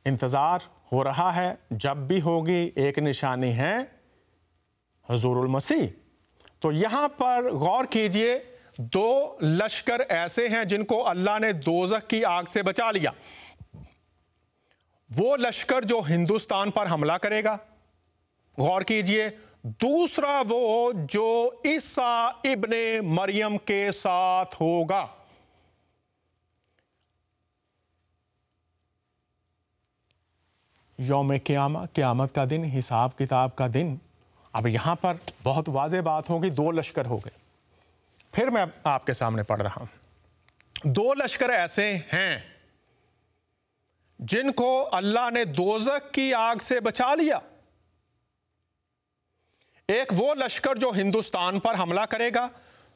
Speaker 1: انتظار ہو رہا ہے، جب بھی ہوگی۔ ایک نشانی ہے حضور المسیح۔ تو یہاں پر غور کیجئے، 2 لشکر ایسے ہیں جن کو اللہ نے دوزخ کی آگ سے بچا لیا۔ وہ لشکر جو ہندوستان پر حملہ کرے گا، غور کیجئے۔ دوسرا وہ جو عیسیٰ ابن مریم کے ساتھ ہوگا۔ یوم قیامہ، قیامت کا دن، حساب کتاب کا دن۔ اب یہاں پر بہت واضح بات ہوگی، 2 لشکر ہو گئے۔ پھر میں آپ کے سامنے پڑھ رہا ہوں، 2 لشکر ایسے ہیں جن کو اللہ نے دوزخ کی آگ سے بچا لیا۔ ایک وہ لشکر جو ہندوستان پر حملہ کرے گا،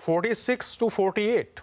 Speaker 1: 46 to 48,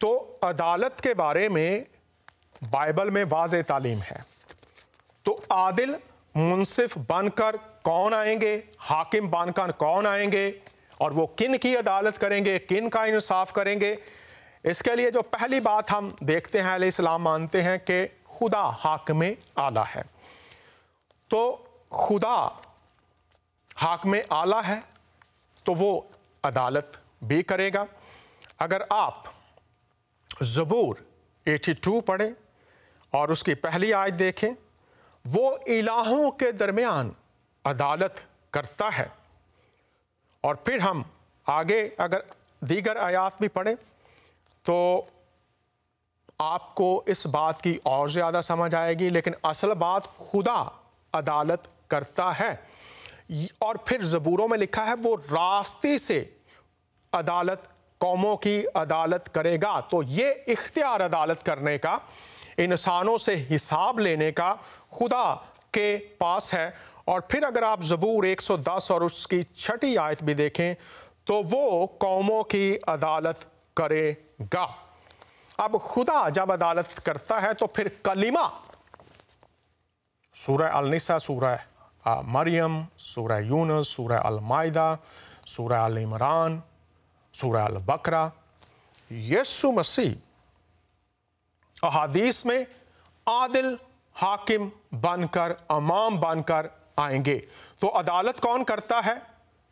Speaker 1: تو عدالت کے بارے میں بائبل میں واضح تعلیم ہے. تو عادل منصف بن کر کون آئیں گے, حاکم بن کر کون آئیں گے, اور وہ کن کی عدالت کریں گے, کن کا انصاف کریں گے؟ اس کے لیے جو پہلی بات ہم دیکھتے ہیں, علیہ السلام مانتے ہیں کہ خدا حاکم اعلیٰ ہے. تو خدا حاکم اعلیٰ ہے تو وہ عدالت بھی کرے گا. اگر آپ زبور 82 پڑھیں اور اس کی پہلی آیت دیکھیں, وہ الہوں کے درمیان عدالت کرتا ہے. اور پھر ہم آگے اگر دیگر آیات بھی پڑھیں تو آپ کو اس بات کی اور زیادہ سمجھ آئے گی. لیکن اصل بات خدا عدالت کرتا ہے. اور پھر زبوروں میں لکھا ہے وہ راستی سے عدالت, قوموں کی عدالت کرے گا. تو یہ اختیار عدالت کرنے کا, انسانوں سے حساب لینے کا خدا کے پاس ہے. اور پھر اگر آپ زبور 110 اور اس کی 6 آیت بھی دیکھیں تو وہ قوموں کی عدالت کرے گا. اب خدا جب عدالت کرتا ہے تو پھر کلمہ سورہ النساء, سورہ مریم, سورہ یونس, سورہ المائدہ, سورہ آل عمران, سورہ البقرہ, یسوع مسیح احادیث میں عادل حاکم بن کر, امام بن کر آئیں گے. تو عدالت کون کرتا ہے,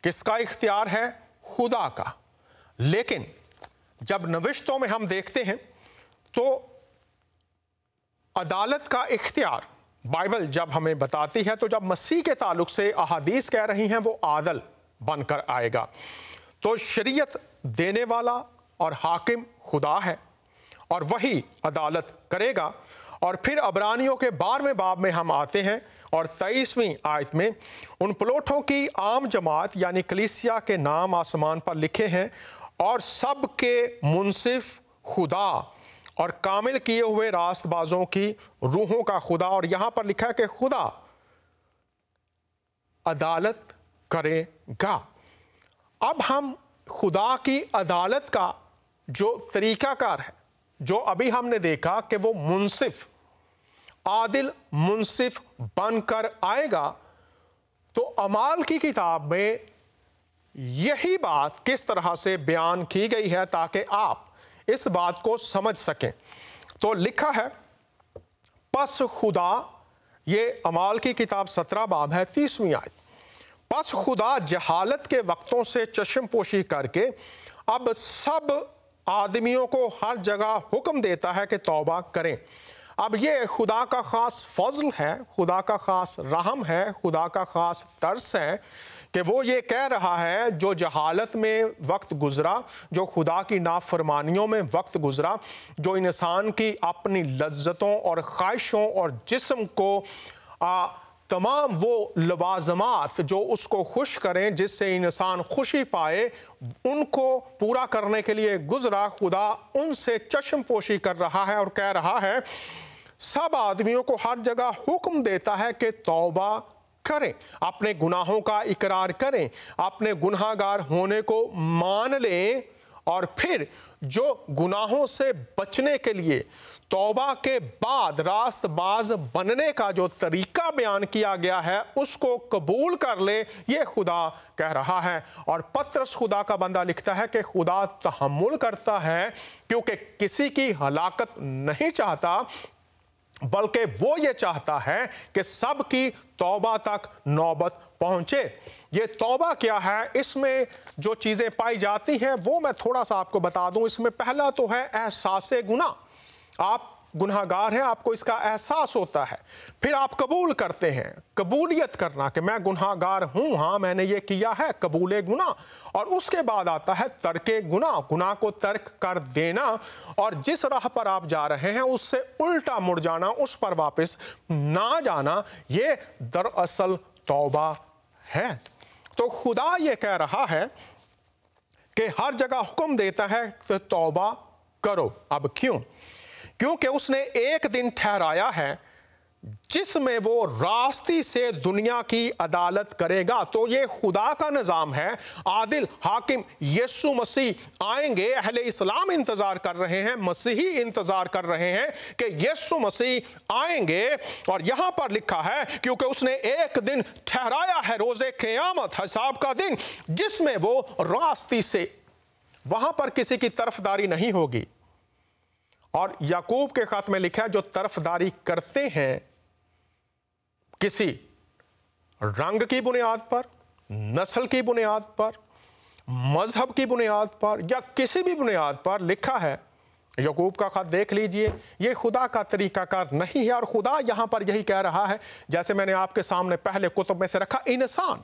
Speaker 1: کس کا اختیار ہے؟ خدا کا. لیکن جب نوشتوں میں ہم دیکھتے ہیں تو عدالت کا اختیار بائبل جب ہمیں بتاتی ہے, تو جب مسیح کے تعلق سے احادیث کہہ رہی ہیں وہ عادل بن کر آئے گا. تو شریعت دینے والا اور حاکم خدا ہے اور وہی عدالت کرے گا. اور پھر عبرانیوں کے 12ویں باب میں ہم آتے ہیں اور 23ویں آیت میں ان پلوٹوں کی عام جماعت یعنی کلیسیا کے نام آسمان پر لکھے ہیں, اور سب کے منصف خدا اور کامل کیے ہوئے راست بازوں کی روحوں کا خدا. اور یہاں پر لکھا ہے کہ خدا عدالت کرے گا. اب ہم خدا کی عدالت کا جو طریقہ کار ہے, جو ابھی ہم نے دیکھا کہ وہ منصف, عادل منصف بن کر آئے گا, تو اعمال کی کتاب میں یہی بات کس طرح سے بیان کی گئی ہے تاکہ آپ اس بات کو سمجھ سکیں. تو لکھا ہے پس خدا, یہ اعمال کی کتاب 17 باب ہے 30ویں آیت, پس خدا جہالت کے وقتوں سے چشم پوشی کر کے اب سب آدمیوں کو ہر جگہ حکم دیتا ہے کہ توبہ کریں. اب یہ خدا کا خاص فضل ہے, خدا کا خاص رحم ہے, خدا کا خاص ترس ہے کہ وہ یہ کہہ رہا ہے جو جہالت میں وقت گزرا, جو خدا کی نافرمانیوں میں وقت گزرا, جو انسان کی اپنی لذتوں اور خواہشوں اور جسم کو تمام وہ لوازمات جو اس کو خوش کریں, جس سے انسان خوشی پائے, ان کو پورا کرنے کے لیے گزرا, خدا ان سے چشم پوشی کر رہا ہے اور کہہ رہا ہے سب آدمیوں کو ہر جگہ حکم دیتا ہے کہ توبہ کریں, اپنے گناہوں کا اقرار کریں, اپنے گناہ گار ہونے کو مان لیں, اور پھر جو گناہوں سے بچنے کے لیے توبہ کے بعد راست باز بننے کا جو طریقہ بیان کیا گیا ہے اس کو قبول کر لے, یہ خدا کہہ رہا ہے. اور پطرس خدا کا بندہ لکھتا ہے کہ خدا تحمل کرتا ہے کیونکہ کسی کی ہلاکت نہیں چاہتا, بلکہ وہ یہ چاہتا ہے کہ سب کی توبہ تک نوبت پہنچے. یہ توبہ کیا ہے, اس میں جو چیزیں پائی جاتی ہیں وہ میں تھوڑا سا آپ کو بتا دوں. اس میں پہلا تو ہے احساس گناہ, آپ گناہ گار ہیں, آپ کو اس کا احساس ہوتا ہے, پھر آپ قبول کرتے ہیں, قبولیت کرنا کہ میں گناہ گار ہوں, ہاں میں نے یہ کیا ہے, قبول گناہ. اور اس کے بعد آتا ہے ترک گناہ, گناہ کو ترک کر دینا, اور جس راہ پر آپ جا رہے ہیں اس سے الٹا مڑ جانا, اس پر واپس نہ جانا, یہ دراصل توبہ ہے. تو خدا یہ کہہ رہا ہے کہ ہر جگہ حکم دیتا ہے کہ توبہ کرو. اب کیوں؟ کیونکہ اس نے ایک دن ٹھہرایا ہے جس میں وہ راستی سے دنیا کی عدالت کرے گا۔ تو یہ خدا کا نظام ہے، عادل حاکم یسوع مسیح آئیں گے۔ اہل اسلام انتظار کر رہے ہیں، مسیحی انتظار کر رہے ہیں کہ یسوع مسیح آئیں گے، اور یہاں پر لکھا ہے کیونکہ اس نے ایک دن ٹھہرایا ہے، روز قیامت، حساب کا دن، جس میں وہ راستی سے، وہاں پر کسی کی طرفداری نہیں ہوگی۔ اور یعقوب کے خط میں لکھا ہے جو طرفداری کرتے ہیں کسی رنگ کی بنیاد پر، نسل کی بنیاد پر، مذہب کی بنیاد پر، یا کسی بھی بنیاد پر، لکھا ہے یعقوب کا خط دیکھ لیجئے، یہ خدا کا طریقہ کار نہیں ہے۔ اور خدا یہاں پر یہی کہہ رہا ہے، جیسے میں نے آپ کے سامنے پہلے کتب میں سے رکھا، انسان،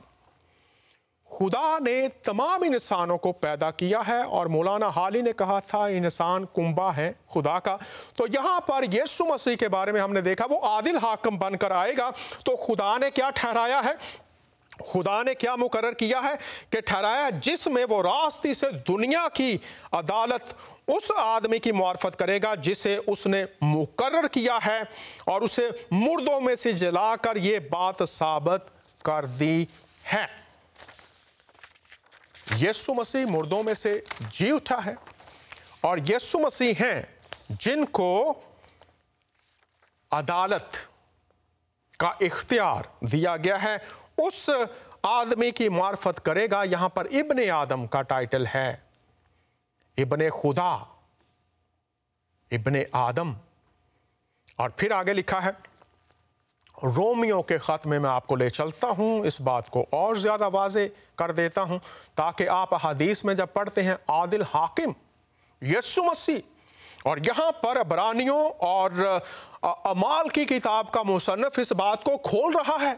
Speaker 1: خدا نے تمام انسانوں کو پیدا کیا ہے، اور مولانا حالی نے کہا تھا انسان کنبہ ہے خدا کا۔ تو یہاں پر یسوع مسیح کے بارے میں ہم نے دیکھا وہ عادل حاکم بن کر آئے گا۔ تو خدا نے کیا ٹھہرایا ہے؟ خدا نے کیا مقرر کیا ہے کہ ٹھہرایا، جس میں وہ راستی سے دنیا کی عدالت اس آدمی کی معرفت کرے گا جسے اس نے مقرر کیا ہے، اور اسے مردوں میں سے جلا کر یہ بات ثابت کر دی ہے۔ یسوع مسیح مردوں میں سے جی اٹھا ہے، اور یسوع مسیح ہیں جن کو عدالت کا اختیار دیا گیا ہے۔ اس آدمی کی معرفت کرے گا۔ یہاں پر ابن آدم کا ٹائٹل ہے، ابن خدا، ابن آدم۔ اور پھر آگے لکھا ہے، رومیوں کے خط میں آپ کو لے چلتا ہوں، اس بات کو اور زیادہ واضح کر دیتا ہوں تاکہ آپ احادیث میں جب پڑھتے ہیں عادل حاکم یسوع مسیح، اور یہاں پر عبرانیوں اور اعمال کی کتاب کا مصنف اس بات کو کھول رہا ہے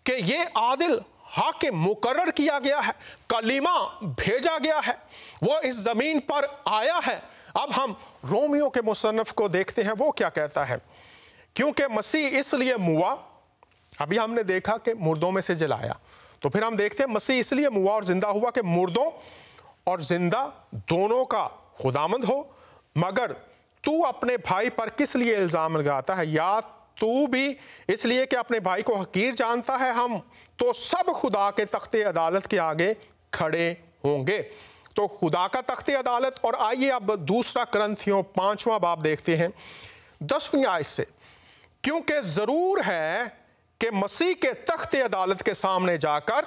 Speaker 1: کہ یہ عادل حاکم مقرر کیا گیا ہے، کلمہ بھیجا گیا ہے، وہ اس زمین پر آیا ہے۔ اب ہم رومیوں کے مصنف کو دیکھتے ہیں، وہ کیا کہتا ہے۔ کیونکہ مسیح اس لیے موا، ابھی ہم نے دیکھا کہ مردوں میں سے جلایا، تو پھر ہم دیکھتے ہیں مسیح اس لیے موا اور زندہ ہوا کہ مردوں اور زندہ دونوں کا خداوند ہو۔ مگر تو اپنے بھائی پر کس لیے الزام لگاتا ہے؟ یا تو بھی اس لیے کہ اپنے بھائی کو حقیر جانتا ہے؟ ہم تو سب خدا کے تخت عدالت کے آگے کھڑے ہوں گے۔ تو خدا کا تخت عدالت۔ اور آئیے اب دوسرا کرنتھیوں 5واں باب دیکھتے ہیں 10ویں آیت سے، کیونکہ ضرور ہے کہ مسیح کے تخت عدالت کے سامنے جا کر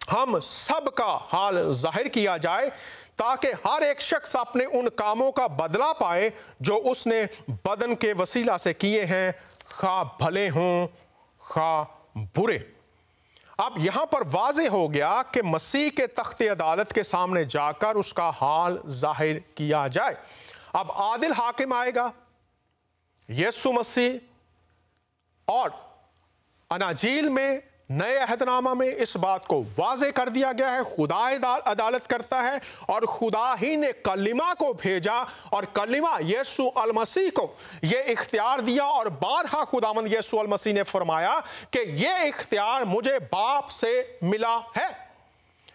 Speaker 1: ہم سب کا حال ظاہر کیا جائے، تاکہ ہر ایک شخص اپنے ان کاموں کا بدلہ پائے جو اس نے بدن کے وسیلہ سے کیے ہیں، خواہ بھلے ہوں خواہ برے۔ اب یہاں پر واضح ہو گیا کہ مسیح کے تخت عدالت کے سامنے جا کر اس کا حال ظاہر کیا جائے۔ اب عادل حاکم آئے گا، یسوع مسیح، اور اناجیل میں، نئے عہد نامہ میں اس بات کو واضح کر دیا گیا ہے، خدا عدالت کرتا ہے، اور خدا ہی نے کلمہ کو بھیجا، اور کلمہ یسوع المسیح کو یہ اختیار دیا، اور بارہا خداوند یسوع المسیح نے فرمایا کہ یہ اختیار مجھے باپ سے ملا ہے۔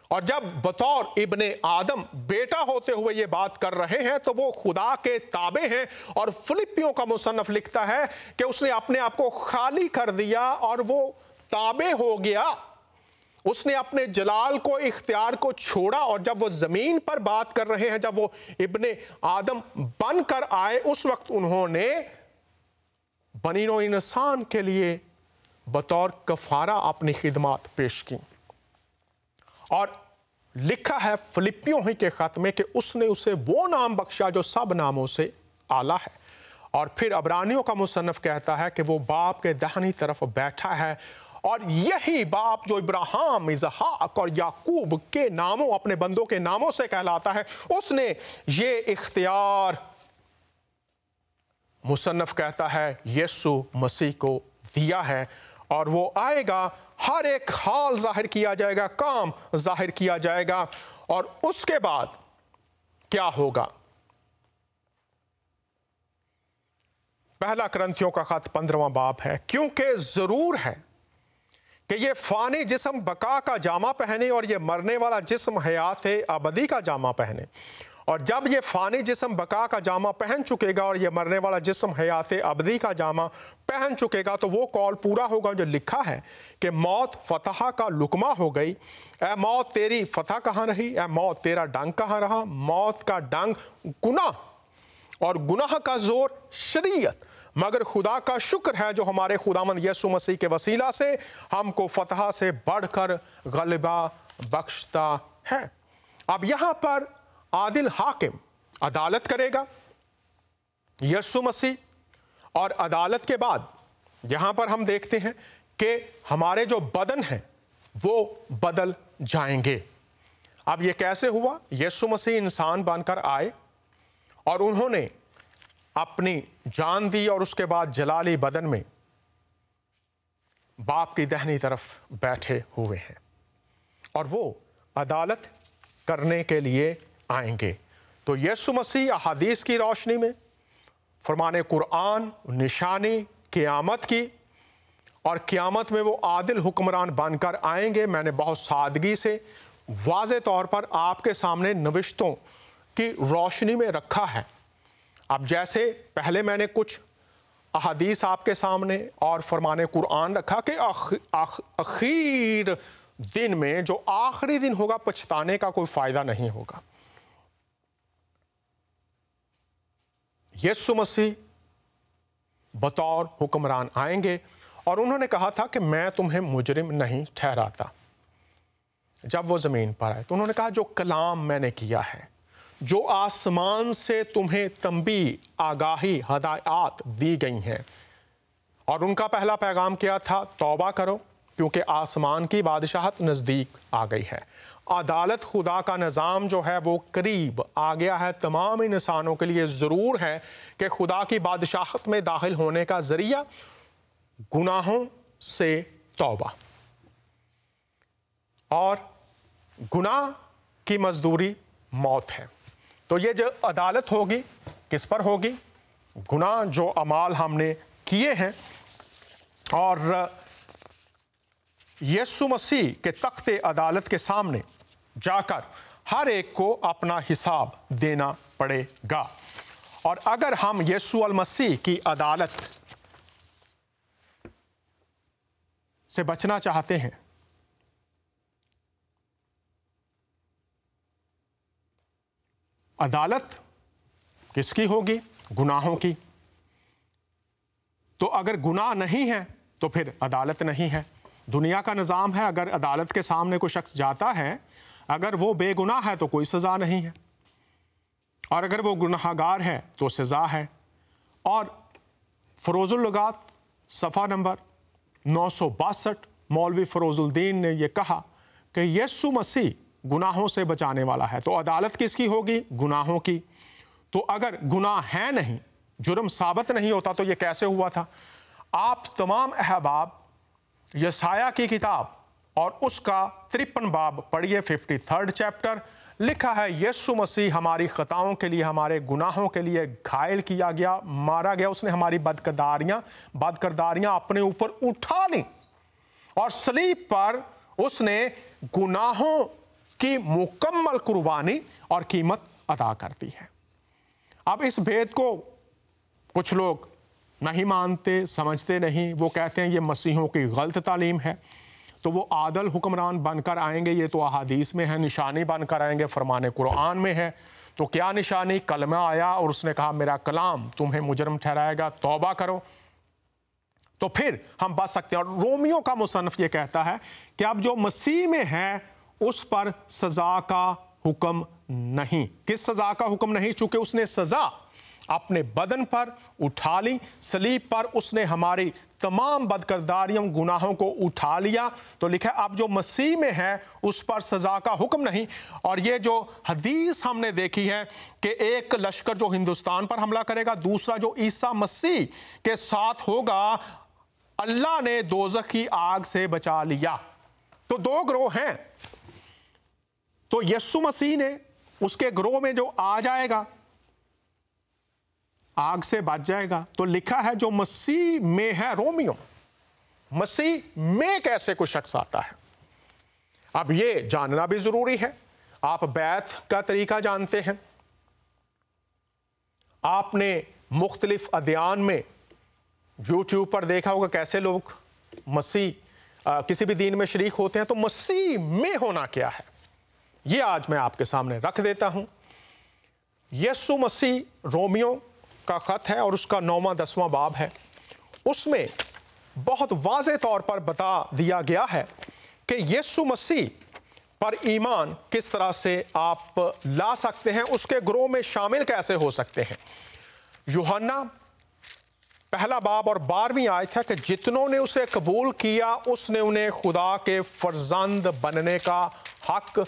Speaker 1: اور جب بطور ابن آدم بیٹا ہوتے ہوئے یہ بات کر رہے ہیں تو وہ خدا کے تابع ہیں، اور فلپیوں کا مصنف لکھتا ہے کہ اس نے اپنے آپ کو خالی کر دیا اور وہ تابع ہو گیا، اس نے اپنے جلال کو، اختیار کو چھوڑا، اور جب وہ زمین پر بات کر رہے ہیں، جب وہ ابن آدم بن کر آئے، اس وقت انہوں نے بنی نوع انسان کے لیے بطور کفارہ اپنی خدمات پیش کی۔ اور لکھا ہے فلپیوں ہی کے خط میں کہ اس نے اسے وہ نام بخشا جو سب ناموں سے اعلیٰ ہے۔ اور پھر عبرانیوں کا مصنف کہتا ہے کہ وہ باپ کے داہنی طرف بیٹھا ہے، اور یہی باپ جو ابراہیم، اسحاق اور یعقوب کے ناموں، اپنے بندوں کے ناموں سے کہلاتا ہے، اس نے یہ اختیار، مصنف کہتا ہے، یسوع مسیح کو دیا ہے، اور وہ آئے گا، ہر ایک حال ظاہر کیا جائے گا، کام ظاہر کیا جائے گا۔ اور اس کے بعد کیا ہوگا؟ پہلا کرنتھیوں کا خط 15واں باب ہے، کیونکہ ضرور ہے کہ یہ فانی جسم بقا کا جامہ پہنے، اور یہ مرنے والا جسم حیات ابدی کا جامہ پہنے۔ اور جب یہ فانی جسم بقا کا جامہ پہن چکے گا اور یہ مرنے والا جسم حیات ابدی کا جامہ پہن چکے گا، تو وہ قول پورا ہوگا جو لکھا ہے کہ موت فتح کا لقمہ ہو گئی۔ اے موت تیری فتح کہاں رہی؟ اے موت تیرا ڈنگ کہاں رہا؟ موت کا ڈنگ گناہ اور گناہ کا زور شریعت، مگر خدا کا شکر ہے جو ہمارے خداوند یسوع مسیح کے وسیلہ سے ہم کو فتح سے بڑھ کر غلبہ بخشتا ہے۔ اب یہاں پر عادل حاکم عدالت کرے گا، یسوع مسیح، اور عدالت کے بعد یہاں پر ہم دیکھتے ہیں کہ ہمارے جو بدن ہیں وہ بدل جائیں گے۔ اب یہ کیسے ہوا؟ یسوع مسیح انسان بن کر آئے اور انہوں نے اپنی جان دی اور اس کے بعد جلالی بدن میں باپ کی دہنی طرف بیٹھے ہوئے ہیں، اور وہ عدالت کرنے کے لیے آئیں گے۔ تو یسوع مسیح احادیث کی روشنی میں، فرمان قرآن، نشانی قیامت کی، اور قیامت میں وہ عادل حکمران بن کر آئیں گے۔ میں نے بہت سادگی سے واضح طور پر آپ کے سامنے نوشتوں کی روشنی میں رکھا ہے۔ اب جیسے پہلے میں نے کچھ احادیث آپ کے سامنے اور فرمان قرآن رکھا کہ اخیر دن میں جو آخری دن ہوگا پچھتانے کا کوئی فائدہ نہیں ہوگا۔ یسوع مسیح بطور حکمران آئیں گے اور انہوں نے کہا تھا کہ میں تمہیں مجرم نہیں ٹھہراتا۔ جب وہ زمین پر آئے تو انہوں نے کہا جو کلام میں نے کیا ہے، جو آسمان سے تمہیں تنبیہ، آگاہی، ہدایات دی گئی ہیں، اور ان کا پہلا پیغام کیا تھا؟ توبہ کرو کیونکہ آسمان کی بادشاہت نزدیک آ گئی ہے۔ عدالت خدا کا نظام جو ہے وہ قریب آ گیا ہے۔ تمام انسانوں کے لیے ضرور ہے کہ خدا کی بادشاہت میں داخل ہونے کا ذریعہ گناہوں سے توبہ، اور گناہ کی مزدوری موت ہے۔ تو یہ جو عدالت ہوگی کس پر ہوگی؟ گناہ جو اعمال ہم نے کیے ہیں، اور یسوع مسیح کے تخت عدالت کے سامنے جا کر ہر ایک کو اپنا حساب دینا پڑے گا۔ اور اگر ہم یسوع المسیح کی عدالت سے بچنا چاہتے ہیں، عدالت کس کی ہوگی؟ گناہوں کی۔ تو اگر گناہ نہیں ہے تو پھر عدالت نہیں ہے۔ دنیا کا نظام ہے، اگر عدالت کے سامنے کوئی شخص جاتا ہے، اگر وہ بے گناہ ہے تو کوئی سزا نہیں ہے، اور اگر وہ گناہگار ہے تو سزا ہے۔ اور فروز اللغات صفحہ نمبر 962، مولوی فروز الدین نے یہ کہا کہ یسوع مسیح گناہوں سے بچانے والا ہے۔ تو عدالت کس کی ہوگی؟ گناہوں کی۔ تو اگر گناہ ہے نہیں، جرم ثابت نہیں ہوتا، تو یہ کیسے ہوا تھا؟ آپ تمام احباب یسایہ کی کتاب اور اس کا 53 باب پڑھیے، 53 چیپٹر، لکھا ہے یسوع مسیح ہماری خطاؤں کے لیے، ہمارے گناہوں کے لیے گھائل کیا گیا، مارا گیا۔ اس نے ہماری بدکرداریاں اپنے اوپر اٹھا لیں، اور صلیب پر اس نے گناہوں کی مکمل قربانی اور قیمت ادا کر دی ہے۔ اب اس بھید کو کچھ لوگ نہیں مانتے، سمجھتے نہیں، وہ کہتے ہیں یہ مسیحوں کی غلط تعلیم ہے۔ تو وہ عادل حکمران بن کر آئیں گے، یہ تو احادیث میں ہے، نشانی بن کر آئیں گے، فرمان قرآن میں ہے۔ تو کیا نشانی؟ کلمہ آیا اور اس نے کہا میرا کلام تمہیں مجرم ٹھہرائے گا، توبہ کرو، تو پھر ہم بچ سکتے ہیں۔ اور رومیوں کا مصنف یہ کہتا ہے کہ اب جو مسیح میں ہے اس پر سزا کا حکم نہیں۔ کس سزا کا حکم نہیں؟ چونکہ اس نے سزا اپنے بدن پر اٹھا لی، صلیب پر اس نے ہماری تمام بدکرداریوں، گناہوں کو اٹھا لیا۔ تو لکھا اب جو مسیح میں ہے اس پر سزا کا حکم نہیں۔ اور یہ جو حدیث ہم نے دیکھی ہے کہ ایک لشکر جو ہندوستان پر حملہ کرے گا، دوسرا جو عیسیٰ مسیح کے ساتھ ہوگا، اللہ نے دوزخ کی آگ سے بچا لیا۔ تو دو گروہ ہیں۔ تو یسوع مسیح نے اس کے گروہ میں جو آ جائے گا آگ سے بچ جائے گا۔ تو لکھا ہے جو مسیح میں ہے، رومیو، مسیح میں کیسے کوئی شخص آتا ہے؟ اب یہ جاننا بھی ضروری ہے۔ آپ بیعت کا طریقہ جانتے ہیں، آپ نے مختلف ادیان میں یوٹیوب پر دیکھا ہوگا کیسے لوگ مسیح کسی بھی دین میں شریک ہوتے ہیں، تو مسیح میں ہونا کیا ہے یہ آج میں آپ کے سامنے رکھ دیتا ہوں۔ یسوع مسیح رومیو کا خط ہے اور اس کا 9واں 10واں باب ہے، اس میں بہت واضح طور پر بتا دیا گیا ہے کہ یسوع مسیح پر ایمان کس طرح سے آپ لا سکتے ہیں، اس کے گروہ میں شامل کیسے ہو سکتے ہیں۔ یوحنا پہلا باب اور 12ویں آیت ہے کہ جتنوں نے اسے قبول کیا اس نے انہیں خدا کے فرزند بننے کا حق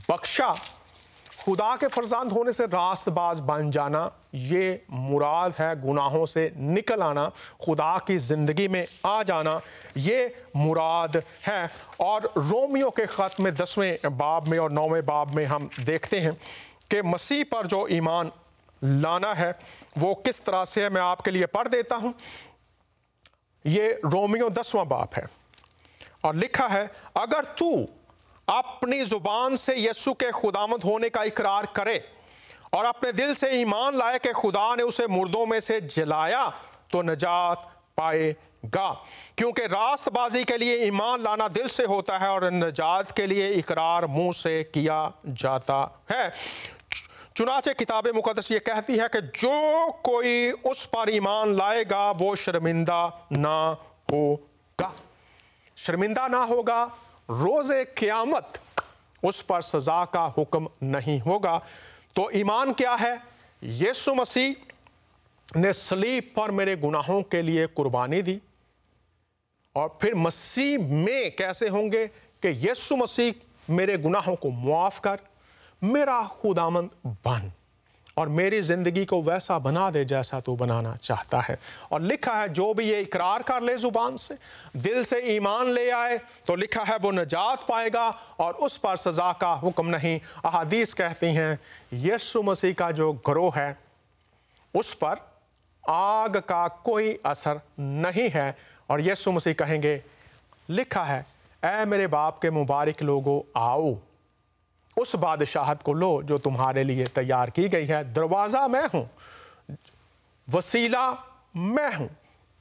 Speaker 1: بخشا۔ خدا کے فرزند ہونے سے راست باز بن جانا، یہ مراد ہے گناہوں سے نکل آنا، خدا کی زندگی میں آ جانا، یہ مراد ہے۔ اور رومیو کے خط میں 10ویں باب میں اور 9ویں باب میں ہم دیکھتے ہیں کہ مسیح پر جو ایمان لانا ہے وہ کس طرح سے ہے۔ میں آپ کے لیے پڑھ دیتا ہوں، یہ رومیو 10واں باب ہے اور لکھا ہے، اگر تو اپنی زبان سے یسوع کے خداوند ہونے کا اقرار کرے اور اپنے دل سے ایمان لائے کہ خدا نے اسے مردوں میں سے جلایا تو نجات پائے گا، کیونکہ راست بازی کے لیے ایمان لانا دل سے ہوتا ہے اور نجات کے لیے اقرار منہ سے کیا جاتا ہے۔ چنانچہ کتاب مقدس یہ کہتی ہے کہ جو کوئی اس پر ایمان لائے گا وہ شرمندہ نہ ہوگا، شرمندہ نہ ہوگا، روز قیامت اس پر سزا کا حکم نہیں ہوگا۔ تو ایمان کیا ہے؟ یسوع مسیح نے صلیب پر میرے گناہوں کے لیے قربانی دی، اور پھر مسیح میں کیسے ہوں گے کہ یسوع مسیح میرے گناہوں کو معاف کر میرا خداوند بن اور میری زندگی کو ویسا بنا دے جیسا تو بنانا چاہتا ہے۔ اور لکھا ہے جو بھی یہ اقرار کر لے زبان سے، دل سے ایمان لے آئے، تو لکھا ہے وہ نجات پائے گا اور اس پر سزا کا حکم نہیں۔ احادیث کہتی ہیں یسوع مسیح کا جو گروہ ہے اس پر آگ کا کوئی اثر نہیں ہے، اور یسوع مسیح کہیں گے، لکھا ہے اے میرے باپ کے مبارک لوگو آؤ، اس بادشاہت کو لو جو تمہارے لیے تیار کی گئی ہے۔ دروازہ میں ہوں، وسیلہ میں ہوں،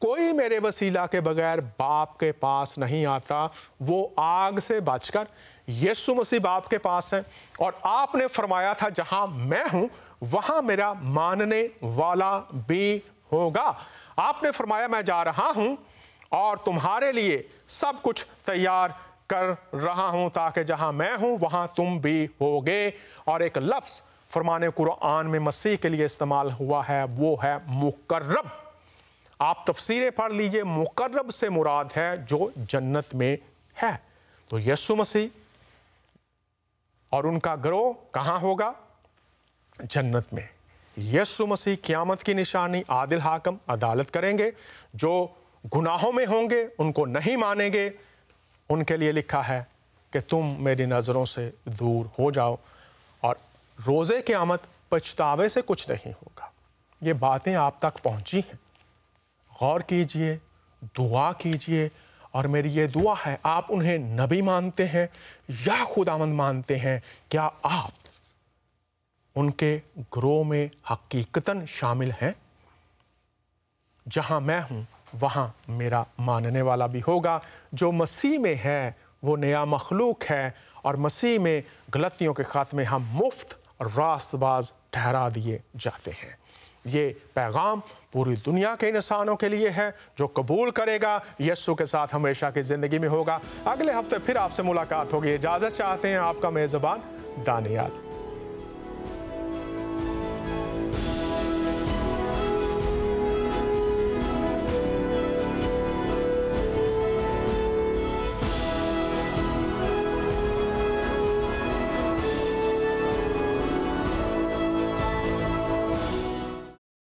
Speaker 1: کوئی میرے وسیلہ کے بغیر باپ کے پاس نہیں آتا۔ وہ آگ سے بچ کر یسوع مسیح باپ کے پاس ہے، اور آپ نے فرمایا تھا جہاں میں ہوں وہاں میرا ماننے والا بھی ہوگا۔ آپ نے فرمایا میں جا رہا ہوں اور تمہارے لیے سب کچھ تیار کر رہا ہوں تاکہ جہاں میں ہوں وہاں تم بھی ہوگے۔ اور ایک لفظ فرمان قرآن میں مسیح کے لیے استعمال ہوا ہے، وہ ہے مقرب۔ آپ تفسیریں پڑھ لیجئے، مقرب سے مراد ہے جو جنت میں ہے۔ تو یسوع مسیح اور ان کا گروہ کہاں ہوگا؟ جنت میں۔ یسوع مسیح قیامت کی نشانی، عادل حاکم، عدالت کریں گے۔ جو گناہوں میں ہوں گے، ان کو نہیں مانیں گے، ان کے لیے لکھا ہے کہ تم میری نظروں سے دور ہو جاؤ، اور روز قیامت پچھتاوے سے کچھ نہیں ہوگا۔ یہ باتیں آپ تک پہنچی ہیں، غور کیجئے، دعا کیجئے، اور میری یہ دعا ہے آپ انہیں نبی مانتے ہیں یا خداوند مانتے ہیں، کیا آپ ان کے گروہ میں حقیقتاً شامل ہیں؟ جہاں میں ہوں وہاں میرا ماننے والا بھی ہوگا۔ جو مسیح میں ہے وہ نیا مخلوق ہے، اور مسیح میں غلطیوں کے خاتمے ہم مفت راست باز ٹھہرا دیے جاتے ہیں۔ یہ پیغام پوری دنیا کے انسانوں کے لیے ہے، جو قبول کرے گا یسوع کے ساتھ ہمیشہ کی زندگی میں ہوگا۔ اگلے ہفتے پھر آپ سے ملاقات ہوگی۔ اجازت چاہتے ہیں آپ کا میزبان دانیال۔